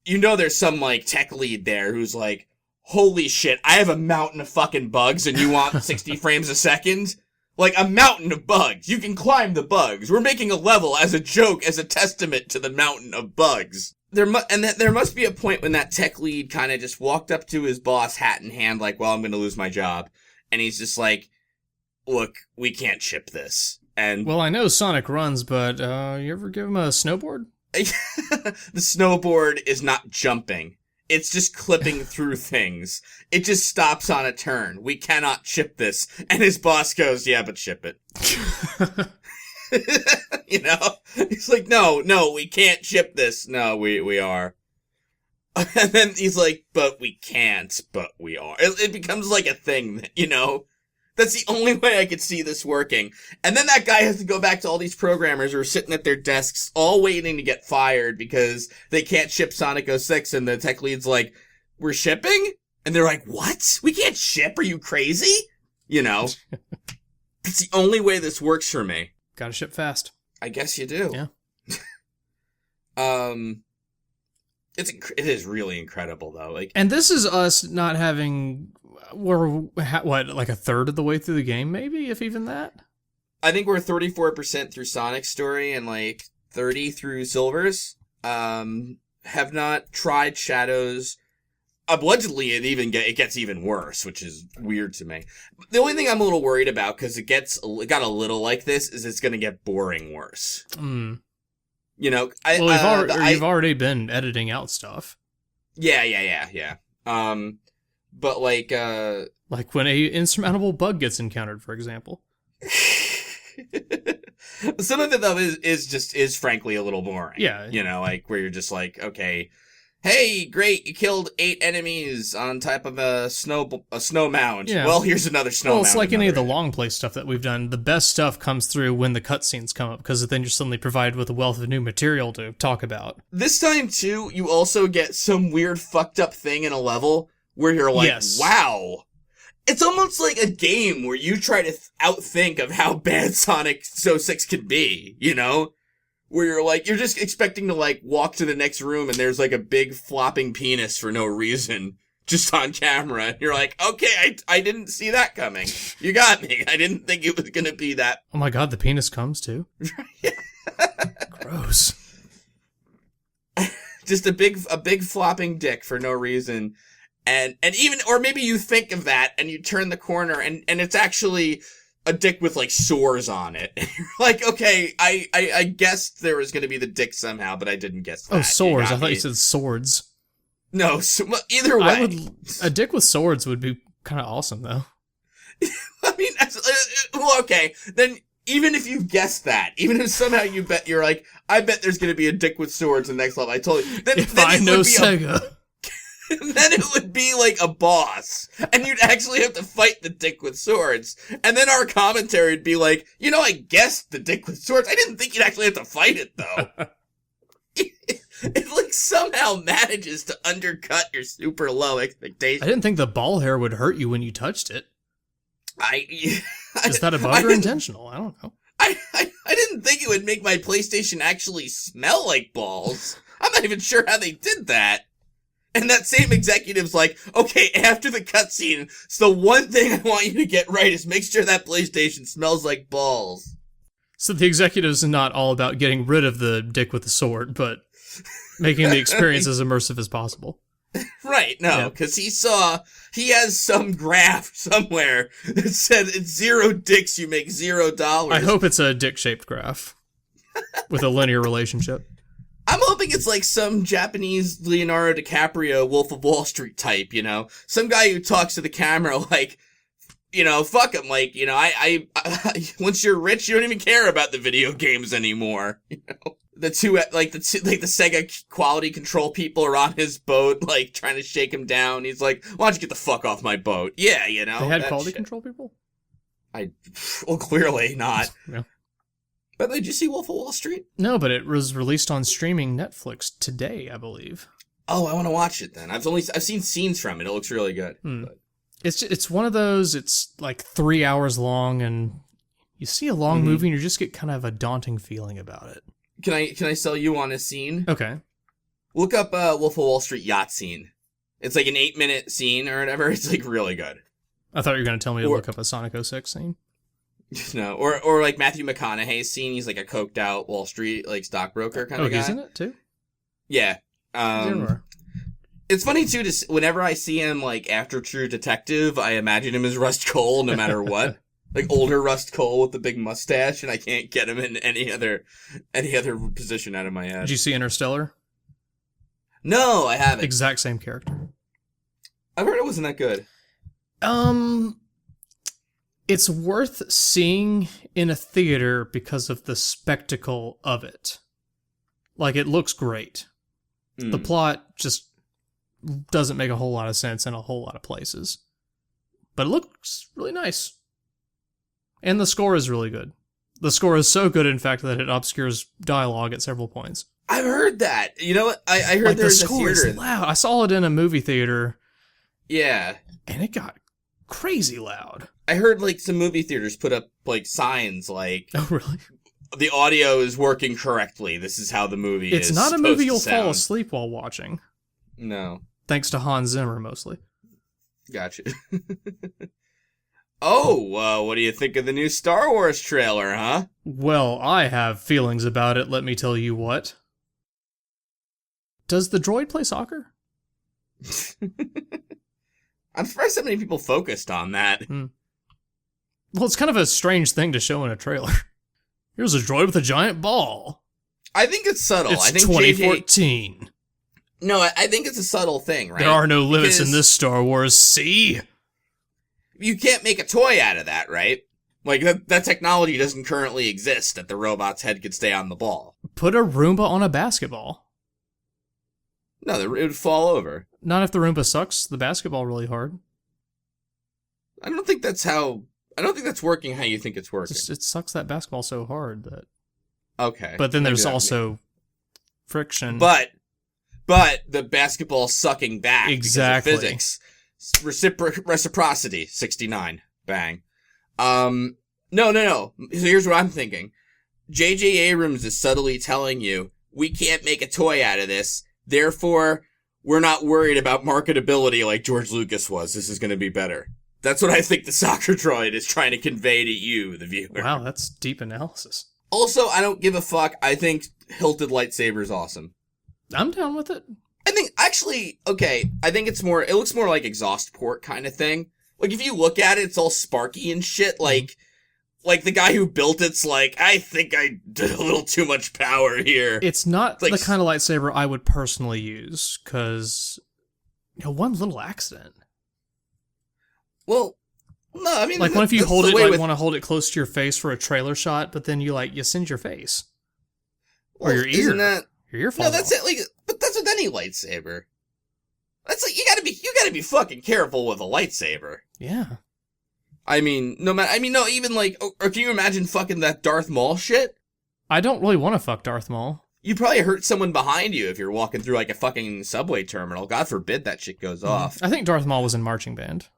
you know, there's some, like, tech lead there who's like, holy shit, I have a mountain of fucking bugs and you want 60 frames a second? Like, a mountain of bugs. You can climb the bugs. We're making a level as a joke, as a testament to the mountain of bugs. There must be a point when that tech lead kind of just walked up to his boss, hat in hand, like, well, I'm gonna lose my job. And he's just like, look, we can't ship this. And well, I know Sonic runs, but you ever give him a snowboard? The snowboard is not jumping. It's just clipping through things. It just stops on a turn. We cannot ship this. And his boss goes, yeah, but ship it. You know? He's like, no, we can't ship this. No, we are. And then he's like, but we can't, but we are. It becomes like a thing, you know? That's the only way I could see this working. And then that guy has to go back to all these programmers who are sitting at their desks, all waiting to get fired because they can't ship Sonic 06, and the tech lead's like, we're shipping? And they're like, what? We can't ship? Are you crazy? You know? It's the only way this works for me. Gotta ship fast. I guess you do. Yeah. It is really incredible, though. Like, and this is us not having... We're, like a third of the way through the game, maybe, if even that? I think we're 34% through Sonic's story and, like, 30 through Silver's. Have not tried Shadows. Allegedly, it gets even worse, which is weird to me. The only thing I'm a little worried about, because it got a little like this, is it's going to get boring worse. Mm. You know, you've already been editing out stuff. Yeah. But like when a insurmountable bug gets encountered, for example. Some of it though is frankly a little boring. Yeah. You know, like where you're just like, okay, hey, great, you killed 8 enemies on top of a snow mound. Yeah. Well, here's another snow mound. Well, it's like any of the long play stuff that we've done. The best stuff comes through when the cutscenes come up, because then you're suddenly provided with a wealth of new material to talk about. This time, too, you also get some weird fucked up thing in a level where you're like, yes. Wow. It's almost like a game where you try to outthink of how bad Sonic 06 could be, you know? Where you're like, you're just expecting to like walk to the next room and there's like a big flopping penis for no reason, just on camera. And you're like, okay, I didn't see that coming. You got me. I didn't think it was gonna be that. Oh my god, the penis comes too? Gross. Just a big flopping dick for no reason. And even, or maybe you think of that and you turn the corner and it's actually a dick with like sores on it. And you're like, okay, I guessed there was going to be the dick somehow, but I didn't guess that. Oh, sores. I thought you said swords. No, well, either way. A dick with swords would be kind of awesome, though. I mean, well, okay, then even if you guessed that, even if somehow you bet, you're like, I bet there's going to be a dick with swords in the next level. I told you. Then I know Sega. Then it would be like a boss, and you'd actually have to fight the dick with swords. And then our commentary would be like, I guessed the dick with swords. I didn't think you'd actually have to fight it, though. It like somehow manages to undercut your super low expectations. I didn't think the ball hair would hurt you when you touched it. Is that a bug or intentional? I don't know. I didn't think it would make my PlayStation actually smell like balls. I'm not even sure how they did that. And that same executive's like, okay, after the cutscene, it's the one thing I want you to get right is make sure that PlayStation smells like balls. So the executive's not all about getting rid of the dick with the sword, but making the experience as immersive as possible. Right, no, because he has some graph somewhere that said it's 0 dicks, you make $0. I hope it's a dick-shaped graph with a linear relationship. I'm hoping it's like some Japanese Leonardo DiCaprio Wolf of Wall Street type, some guy who talks to the camera like, fuck him, like, I once you're rich, you don't even care about the video games anymore, The Sega quality control people are on his boat, like, trying to shake him down. He's like, why don't you get the fuck off my boat? Yeah, They had quality control people? Well, clearly not. Yeah. But did you see Wolf of Wall Street? No, but it was released on streaming Netflix today, I believe. Oh, I want to watch it then. I've seen scenes from it. It looks really good. But. It's one of those, it's like 3 hours long, and you see a long movie and you just get kind of a daunting feeling about it. Can I sell you on a scene? Okay. Look up Wolf of Wall Street yacht scene. It's like an 8-minute scene or whatever. It's like really good. I thought you were going to tell me to look up a Sonic 06 scene. No, or like Matthew McConaughey's scene. He's like a coked out Wall Street like stockbroker kind of guy. Oh, he's in it too? Yeah. It's funny too. Whenever I see him like after True Detective, I imagine him as Rust Cole, no matter what. Like older Rust Cole with the big mustache, and I can't get him in any other position out of my head. Did you see Interstellar? No, I haven't. Exact same character. I've heard it wasn't that good. It's worth seeing in a theater because of the spectacle of it. Like, it looks great. The plot just doesn't make a whole lot of sense in a whole lot of places. But it looks really nice. And the score is really good. The score is so good, in fact, that it obscures dialogue at several points. I've heard that. You know what? I heard there's a theater. The score is loud. I saw it in a movie theater. Yeah. And it got crazy loud. I heard, like, some movie theaters put up, like, signs, like... Oh, really? The audio is working correctly. This is how the movie is. It's not a movie you'll fall asleep while watching. No. Thanks to Hans Zimmer, mostly. Gotcha. Oh, what do you think of the new Star Wars trailer, huh? Well, I have feelings about it, let me tell you what. Does the droid play soccer? I'm surprised so many people focused on that. Well, it's kind of a strange thing to show in a trailer. Here's a droid with a giant ball. I think it's subtle. It's I think 2014. No, I think it's a subtle thing, right? There are no limits in this Star Wars, see? You can't make a toy out of that, right? Like, that technology doesn't currently exist, that the robot's head could stay on the ball. Put a Roomba on a basketball. No, it would fall over. Not if the Roomba sucks the basketball really hard. I don't think that's working how you think it's working. It sucks that basketball so hard that... Okay. But then there's also friction. But the basketball sucking back exactly. Because of physics. Reciprocity, 69. Bang. No. So here's what I'm thinking. J.J. Abrams is subtly telling you, we can't make a toy out of this, therefore, we're not worried about marketability like George Lucas was. This is going to be better. That's what I think the soccer droid is trying to convey to you, the viewer. Wow, that's deep analysis. Also, I don't give a fuck. I think hilted lightsaber is awesome. I'm down with it. I think, actually, okay, I think it looks more like exhaust port kind of thing. Like, if you look at it, it's all sparky and shit, like the guy who built it's like, I think I did a little too much power here. It's not the kind of lightsaber I would personally use, because, one little accident. Well, no, I mean... Like, what if you hold it, want to hold it close to your face for a trailer shot, but then you singe your face? Or your ear. Your ear falls off. No, that's it, but that's with any lightsaber. That's like, you gotta be fucking careful with a lightsaber. Yeah. I mean, no, even or can you imagine fucking that Darth Maul shit? I don't really want to fuck Darth Maul. You probably hurt someone behind you if you're walking through like a fucking subway terminal. God forbid that shit goes off. I think Darth Maul was in marching band.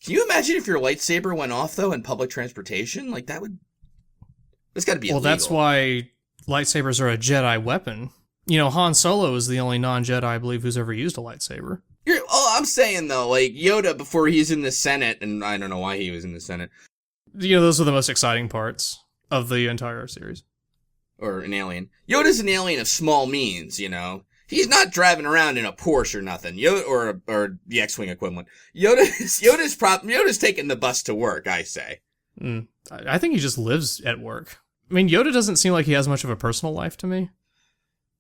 Can you imagine if your lightsaber went off though in public transportation? Like that would. That's got to be illegal. Well, that's why lightsabers are a Jedi weapon. Han Solo is the only non-Jedi, I believe, who's ever used a lightsaber. I'm saying though, like Yoda before he's in the Senate, and I don't know why he was in the Senate. Those are the most exciting parts of the entire series. Or an alien. Yoda's an alien of small means, He's not driving around in a Porsche or nothing. Yoda or the X-wing equivalent. Yoda's taking the bus to work, I say. I think he just lives at work. I mean, Yoda doesn't seem like he has much of a personal life to me.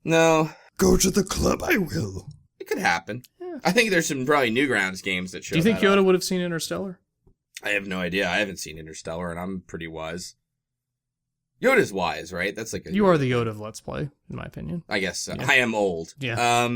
No. Go to the club, I will. It could happen. Yeah. I think there's some probably Newgrounds games that show. Do you think Yoda would have seen Interstellar? I have no idea. I haven't seen Interstellar, and I'm pretty wise. Yoda's wise, right? That's like you are the Yoda of Let's Play, in my opinion. I guess so. Yeah. I am old. Yeah.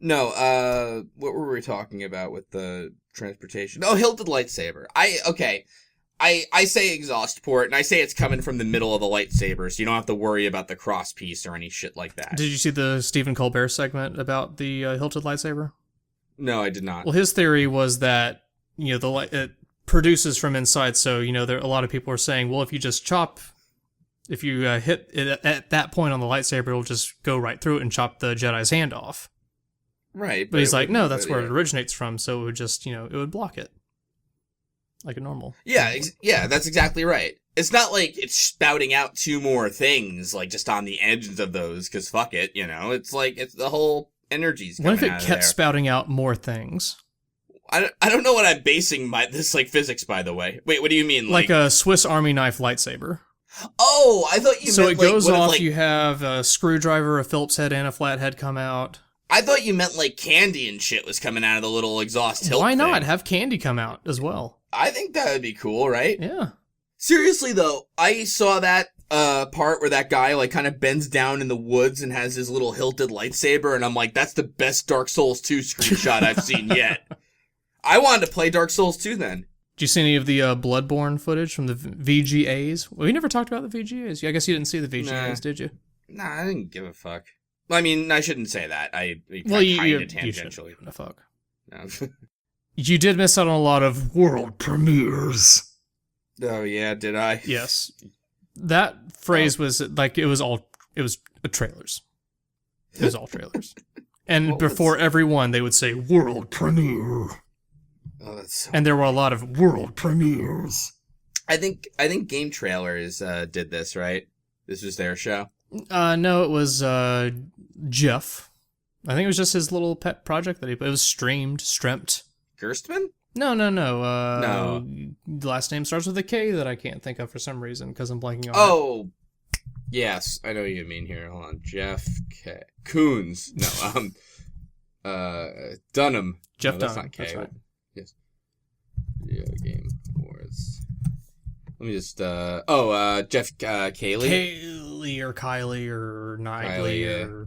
No. What were we talking about with the transportation? Oh, hilted lightsaber. I say exhaust port, and I say it's coming from the middle of the lightsaber, so you don't have to worry about the cross piece or any shit like that. Did you see the Stephen Colbert segment about the hilted lightsaber? No, I did not. Well, his theory was that it produces from inside, so there a lot of people are saying, well, if you just if you hit it at that point on the lightsaber, it'll just go right through it and chop the Jedi's hand off. Right, but he's like, no, that's where it originates from, so it would just it would block it. Like a normal. Yeah, that's exactly right. It's not like it's spouting out two more things, like just on the edges of those, because fuck it, It's like, it's the whole energy's coming out of there. What if it kept spouting out more things? I don't know what I'm basing this, physics, by the way. Wait, what do you mean? Like a Swiss Army knife lightsaber. Oh, I thought you meant, so it goes off, you have a screwdriver, a Phillips head, and a flathead come out. I thought you meant, candy and shit was coming out of the little exhaust hilt Why not? thing. Have candy come out as well. I think that would be cool, right? Yeah. Seriously, though, I saw that part where that guy, kind of bends down in the woods and has his little hilted lightsaber, and I'm like, that's the best Dark Souls 2 screenshot I've seen yet. I wanted to play Dark Souls 2 then. Did you see any of the Bloodborne footage from the VGAs? Well, we never talked about the VGAs. I guess you didn't see the VGAs, did you? Nah, I didn't give a fuck. I mean, I shouldn't say that. You tangentially. shouldn't give a fuck. No. You did miss out on a lot of world premieres. Oh, yeah, did I? Yes. That phrase was it was trailers. It was all trailers. And before every one, they would say world premiere. Oh, that's so and there were a lot of world premieres. I think Game Trailers did this, right? This was their show? No, it was Jeff. I think it was just his little pet project that it was streamed. Gerstmann? No. No. The last name starts with a K that I can't think of for some reason because I'm blanking on it. Oh, yes. I know what you mean here. Hold on. Jeff K. Koons. No, Dunham. Jeff no, Dunham. That's not K. That's right. Yes. Video Game Awards. Let me just, Jeff Cayley? Kylie or Knightley or...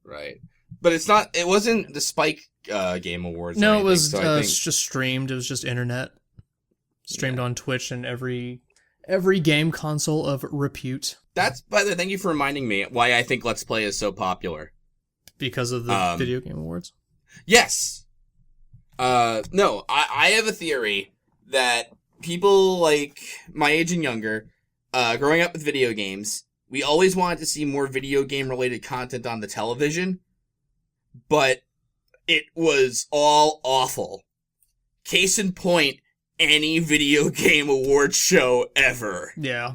Right. But it wasn't the Spike Game Awards. No, it was just streamed. It was just internet. Streamed on Twitch and every game console of repute. By the way, thank you for reminding me why I think Let's Play is so popular. Because of the Video Game Awards? Yes. No, I have a theory that people like my age and younger, growing up with video games, we always wanted to see more video game related content on the television, but it was all awful. Case in point, any video game awards show ever. Yeah.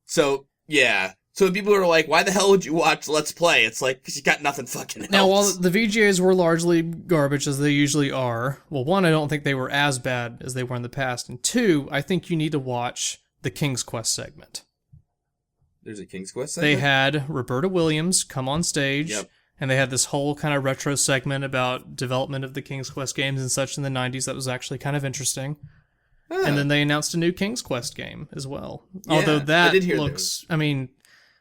So, yeah. So people are like, why the hell would you watch Let's Play? It's like, because you got nothing fucking else. Now, while the VGAs were largely garbage, as they usually are, well, one, I don't think they were as bad as they were in the past, and two, I think you need to watch the King's Quest segment. There's a King's Quest segment? They had Roberta Williams come on stage, Yep. and they had this whole kind of retro segment about development of the King's Quest games and such in the 90s that was actually kind of interesting. And then they announced a new King's Quest game as well. Yeah, Although that I did hear looks, I mean,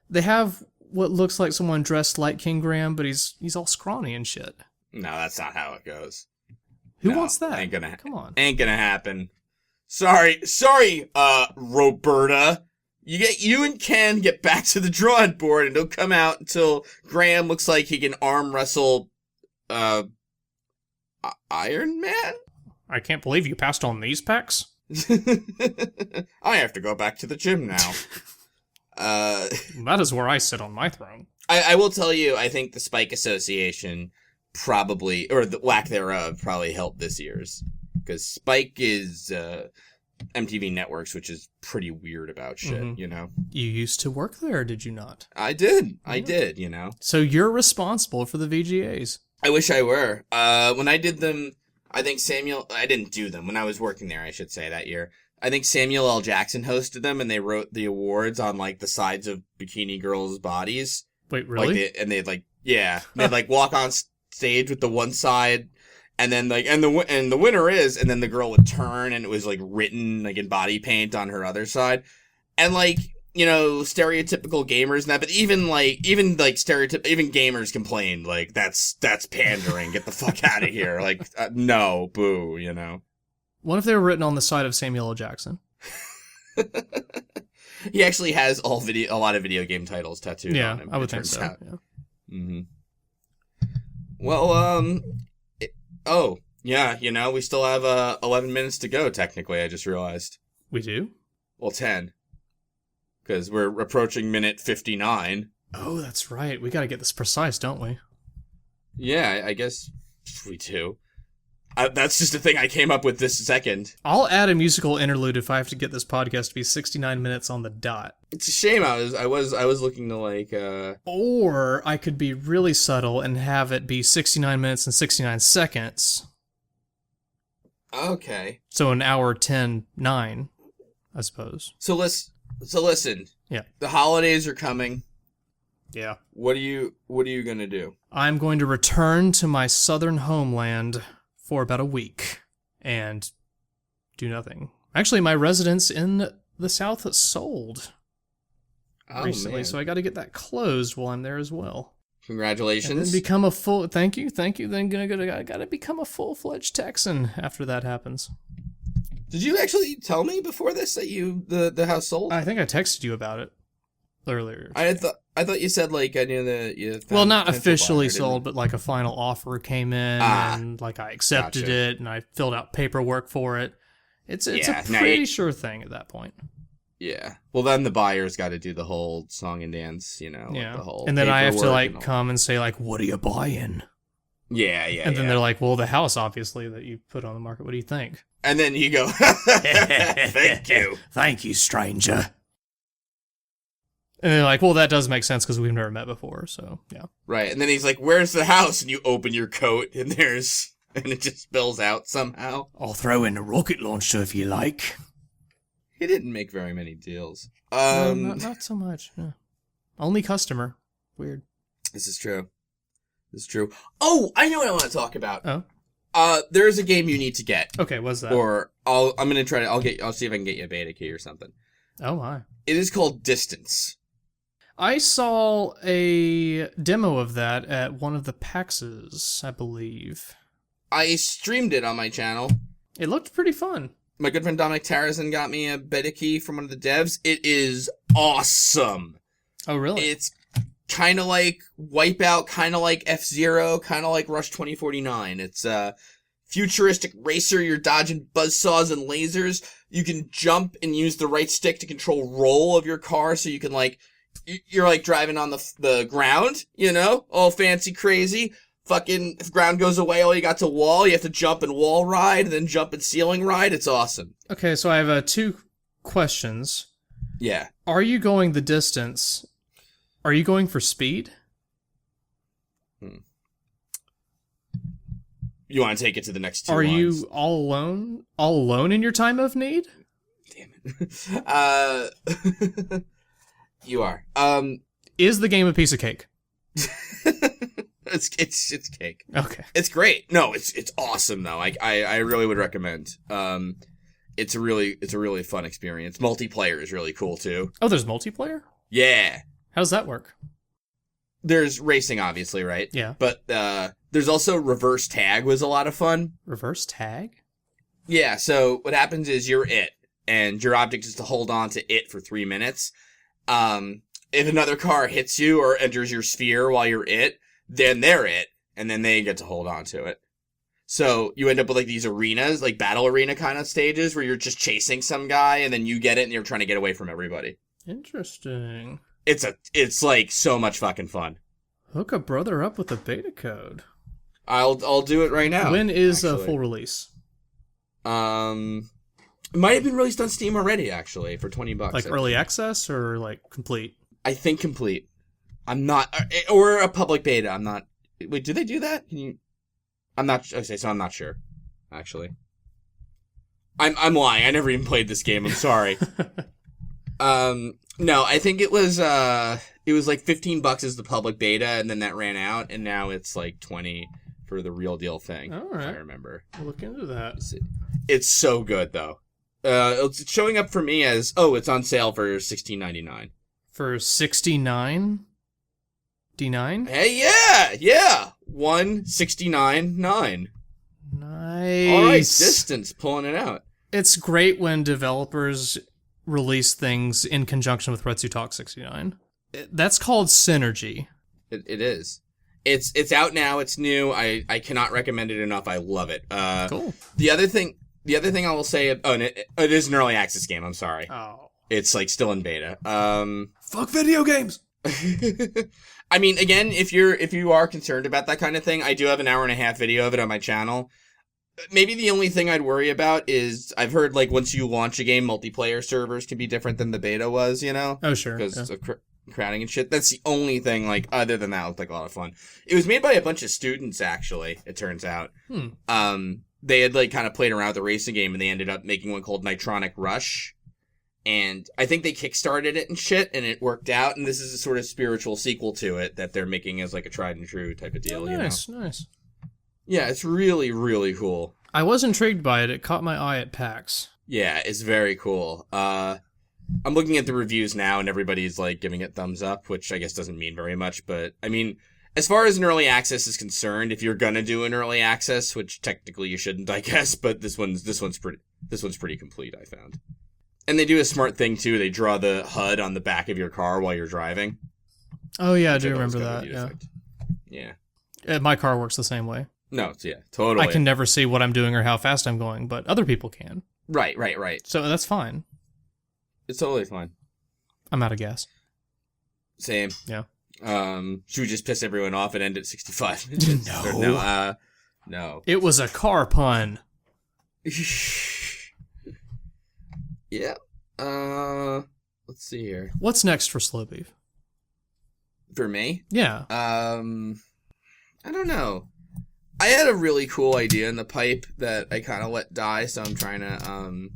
they have what looks like someone dressed like King Graham, but he's all scrawny and shit. No, that's not how it goes. Who No, wants that? Ain't gonna, Come on. Ain't gonna happen. Sorry, Roberta. You and Ken get back to the drawing board, and don't come out until Graham looks like he can arm wrestle, Iron Man? I can't believe you passed on these pecs. I have to go back to the gym now. That is where I sit on my throne. I will tell you, I think the Spike Association probably, or the lack thereof, probably helped this year's. Because Spike is MTV Networks, which is pretty weird about shit, you know? You used to work there, did you not? I did, you know? So you're responsible for the VGAs. I wish I were. When I did them, I think I didn't do them. When I was working there, I should say, that year. I think Samuel L. Jackson hosted them, and they wrote the awards on, like, the sides of bikini girls' bodies. Wait, really? They'd walk on stage with the one side, and then, like, and the winner is, and then the girl would turn, and it was, like, written, like, in body paint on her other side. And, like, you know, stereotypical gamers and that, but even gamers complained, like, that's pandering, get the fuck out of here, like, no, boo, you know. What if they were written on the side of Samuel L. Jackson? He actually has a lot of video game titles tattooed on him. I would think so. Yeah. Mm-hmm. Well, you know, we still have 11 minutes to go, technically, I just realized. We do? Well, 10. Because we're approaching minute 59. Oh, that's right. We gotta get this precise, don't we? Yeah, I guess we do. That's just a thing I came up with this second. I'll add a musical interlude if I have to get this podcast to be 69 minutes on the dot. It's a shame I was looking to, like, Or I could be really subtle and have it be 69 minutes and 69 seconds. Okay. So an hour 10:09, I suppose. So listen. Yeah. The holidays are coming. Yeah. What are you gonna do? I'm going to return to my southern homeland for about a week and do nothing. Actually, my residence in the South sold recently, man. so I got to get that closed while I'm there as well. Congratulations. And then become a full. Thank you. Then I gotta become a full-fledged Texan after that happens. Did you actually tell me before this that the house sold? I think I texted you about it earlier. I thought you said, like, I knew that you found Well, not potential officially buyer, sold, but like a final offer came in, and like I accepted Gotcha. it, and I filled out paperwork for it. It's Yeah, a pretty sure thing at that point. Yeah. Well, then the buyer's got to do the whole song and dance, you know. Yeah, The whole and then I have to paperwork like and all. come and say like, "What are you buying?" Yeah. And then they're like, "Well, the house, obviously, that you put on the market. What do you think?" And then you go, "Thank you." Thank you, stranger. And they're like, "Well, that does make sense because we've never met before." So yeah. Right. And then he's like, "Where's the house?" And you open your coat, and it just spills out somehow. I'll throw in a rocket launcher if you like. He didn't make very many deals. Not so much. Yeah. Only customer. Weird. This is true. Oh, I know what I want to talk about. Oh. There's a game you need to get. Okay, what's that? Or I'll see if I can get you a beta key or something. Oh my. It is called Distance. I saw a demo of that at one of the PAXs, I believe. I streamed it on my channel. It looked pretty fun. My good friend Dominic Tarazin got me a beta key from one of the devs. It is awesome. Oh, really? It's kind of like Wipeout, kind of like F-Zero, kind of like Rush 2049. It's a futuristic racer. You're dodging buzzsaws and lasers. You can jump and use the right stick to control roll of your car, so you can, like, you're like driving on the ground, you know, all fancy crazy. Fucking, if ground goes away, all you got to wall. You have to jump and wall ride, and then jump and ceiling ride. It's awesome. Okay, so I have two questions. Yeah. Are you going the distance Are you going for speed? You want to take it to the next two Are lines? you all alone? All alone in your time of need? Damn it. You are. Is the game a piece of cake? It's cake. Okay. It's great. No, it's awesome though. I really would recommend. It's a really fun experience. Multiplayer is really cool too. Oh, there's multiplayer? Yeah. How does that work? There's racing, obviously, right? Yeah. But there's also reverse tag was a lot of fun. Reverse tag? Yeah, so what happens is you're it, and your object is to hold on to it for 3 minutes. If another car hits you or enters your sphere while you're it, then they're it, and then they get to hold on to it. So you end up with like these arenas, like battle arena kind of stages, where you're just chasing some guy, and then you get it, and you're trying to get away from everybody. Interesting. It's like so much fucking fun. Hook a brother up with a beta code. I'll do it right now. When is a actually. full release? It might have been released on Steam already, actually, for $20. Like early access or like complete? I think complete. I'm not, or a public beta. I'm not. Wait, do they do that? Can you? I'm not. Okay, so I'm not sure. Actually, I'm lying. I never even played this game. I'm sorry. No, I think it was like $15 as the public beta, and then that ran out, and now it's like 20 for the real deal thing. All right. If I remember. We'll look into that. It's so good though. It's showing up for me as it's on sale for $16.99. For $69? D9? Hey, yeah, 169.9. Nice. All right, distance pulling it out. It's great when developers release things in conjunction with Retsutalk 69. That's called synergy. It is. It's out now. It's new. I cannot recommend it enough. I love it. Cool. The other thing I will say, it is an early access game. I'm sorry. Oh. It's like still in beta. Fuck video games. I mean, again, if you are concerned about that kind of thing, I do have an 1.5-hour video of it on my channel. Maybe the only thing I'd worry about is I've heard like once you launch a game, multiplayer servers can be different than the beta was, you know? Oh, sure. Because of crowding and shit. That's the only thing, like, other than that, it looked like a lot of fun. It was made by a bunch of students, actually, it turns out. They had like kind of played around with the racing game, and they ended up making one called Nitronic Rush. And I think they kickstarted it and shit, and it worked out, and this is a sort of spiritual sequel to it that they're making as like a tried and true type of deal, Nice. Yeah, it's really, really cool. I was intrigued by it. It caught my eye at PAX. Yeah, it's very cool. I'm looking at the reviews now, and everybody's like giving it thumbs up, which I guess doesn't mean very much, but I mean, as far as an early access is concerned, if you're gonna do an early access, which technically you shouldn't, I guess, but this one's pretty complete, I found. And they do a smart thing too. They draw the HUD on the back of your car while you're driving. Oh yeah, I do remember that. Yeah. My car works the same way. No, totally. I can never see what I'm doing or how fast I'm going, but other people can. Right. So that's fine. It's totally fine. I'm out of gas. Same. Yeah. Should we just piss everyone off and end at 65 minutes? No. No. It was a car pun. Yeah. Let's see here. What's next for Slow Beef? For me? Yeah. I don't know. I had a really cool idea in the pipe that I kind of let die, so I'm trying to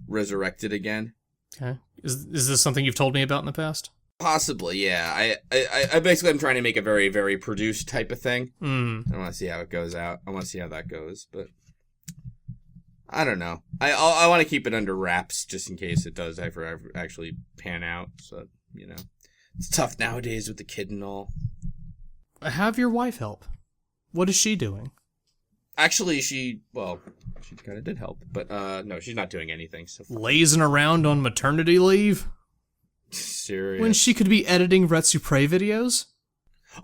resurrect it again. Okay. Is this something you've told me about in the past? Possibly, yeah. I basically I'm trying to make a very, very produced type of thing. I want to see how it goes out. I want to see how that goes, but I don't know. I want to keep it under wraps just in case it does ever actually pan out. So, it's tough nowadays with the kid and all. Have your wife help. What is she doing? Actually, she kind of did help, but no, she's not doing anything. So lazing around on maternity leave? Serious. When she could be editing Retsupurae videos?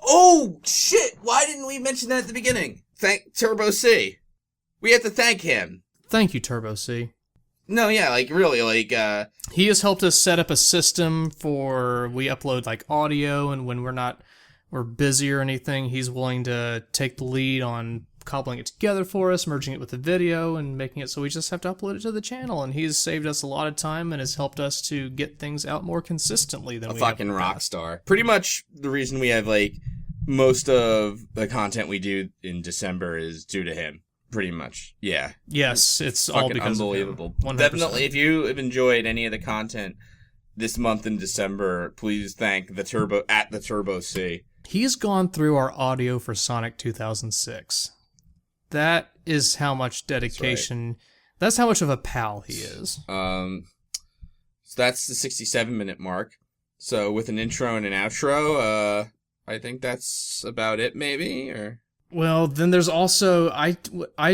Oh, shit! Why didn't we mention that at the beginning? Thank Turbo C. We have to thank him. Thank you, Turbo C. No, yeah, like, really, like, he has helped us set up a system for, we upload, like, audio, and when we're busy or anything, he's willing to take the lead on cobbling it together for us, merging it with the video, and making it so we just have to upload it to the channel. And he's saved us a lot of time and has helped us to get things out more consistently than A we have fucking in the rock past. star. Pretty much the reason we have, like, most of the content we do in December is due to him. Pretty much. Yeah. Yes, it's all Fucking because unbelievable. of him. 100%. Definitely, if you have enjoyed any of the content this month in December, please thank the Turbo C. He's gone through our audio for Sonic 2006. That is how much dedication. That's how much of a pal he is. So that's the 67-minute mark. So with an intro and an outro, I think that's about it, maybe, or... Well, then there's also I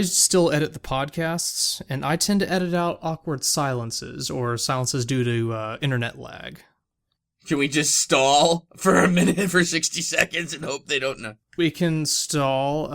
still edit the podcasts, and I tend to edit out awkward silences or silences due to internet lag. Can we just stall for a minute for 60 seconds and hope they don't know? We can stall.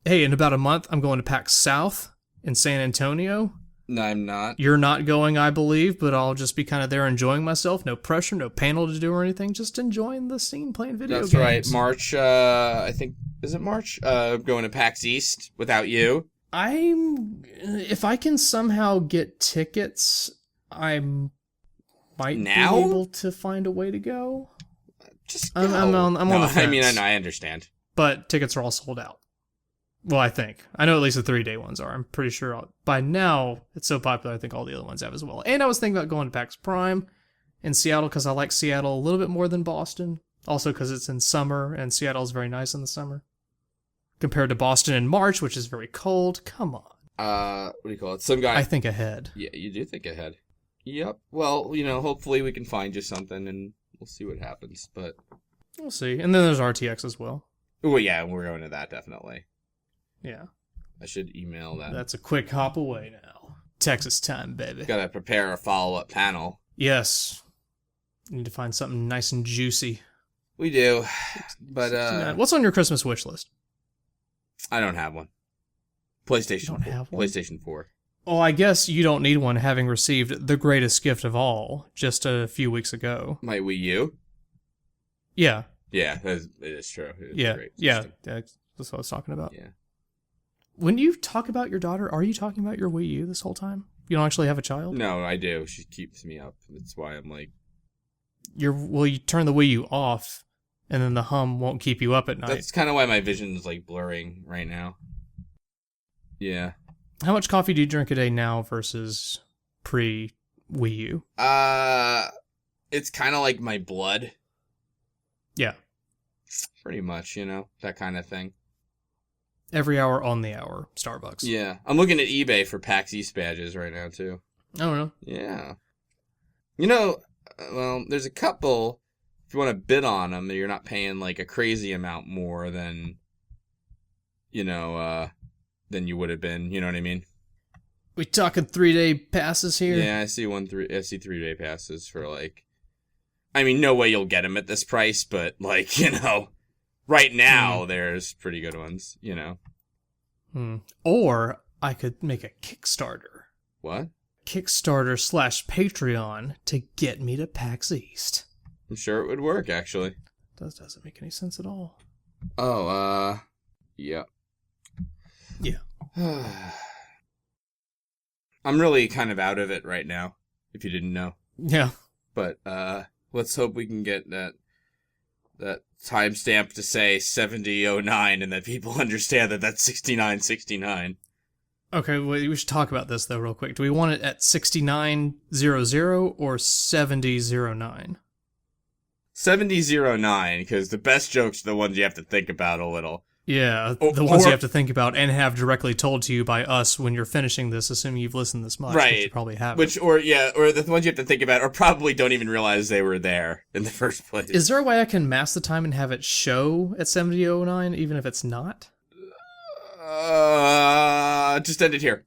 Hey, in about a month, I'm going to PAX South in San Antonio. No, I'm not. You're not going, I believe, but I'll just be kind of there enjoying myself. No pressure, no panel to do or anything. Just enjoying the scene, playing video games. That's right. March, I think, is it March? Going to PAX East without you. If I can somehow get tickets, I might Now? be able to find a way to go. Just I'm go. on the fence. I mean, I understand. But tickets are all sold out. Well, I think. I know at least the 3-day ones are. I'm pretty sure by now it's so popular, I think all the other ones have as well. And I was thinking about going to PAX Prime in Seattle because I like Seattle a little bit more than Boston. Also because it's in summer and Seattle is very nice in the summer. Compared to Boston in March, which is very cold. Come on. What do you call it? Some guy... I think ahead. Yeah, you do think ahead. Yep. Well, hopefully we can find you something and we'll see what happens, but... We'll see. And then there's RTX as well. Well, yeah, we're going to that, definitely. Yeah. I should email that. That's a quick hop away now. Texas time, baby. Gotta prepare a follow-up panel. Yes. Need to find something nice and juicy. We do, but, What's on your Christmas wish list? I don't have one. PlayStation You don't 4. have one? PlayStation 4. Oh, I guess you don't need one, having received the greatest gift of all just a few weeks ago. My Wii U? Yeah. Yeah, it is true. It is Yeah. great Yeah. system. That's what I was talking about. Yeah. When you talk about your daughter, are you talking about your Wii U this whole time? You don't actually have a child? No, I do. She keeps me up. That's why I'm like... You turn the Wii U off, and then the hum won't keep you up at night. That's kind of why my vision's, like, blurring right now. Yeah. How much coffee do you drink a day now versus pre-Wii U? It's kind of like my blood. Yeah. Pretty much, that kind of thing. Every hour on the hour, Starbucks. Yeah. I'm looking at eBay for PAX East badges right now, too. I don't know. Yeah. Well, there's a couple, if you want to bid on them, you're not paying, like, a crazy amount more than, than you would have been, you know what I mean? We talking 3-day passes here? Yeah, I see 3-day passes for, like, I mean, no way you'll get them at this price, but, like, right now, there's pretty good ones, Or I could make a Kickstarter. What? Kickstarter/Patreon to get me to PAX East. I'm sure it would work, actually. That doesn't make any sense at all. Oh, yeah. Yeah. I'm really kind of out of it right now, if you didn't know. Yeah. But, let's hope we can get that timestamp to say 7009 and that people understand that that's 6969. Okay, well, we should talk about this, though, real quick. Do we want it at 6900 or 7009? 7009, because the best jokes are the ones you have to think about a little. Yeah, the ones you have to think about and have directly told to you by us when you're finishing this, assuming you've listened this much. Right. Which you probably haven't. Or the ones you have to think about or probably don't even realize they were there in the first place. Is there a way I can mask the time and have it show at 7009, even if it's not? Just end it here.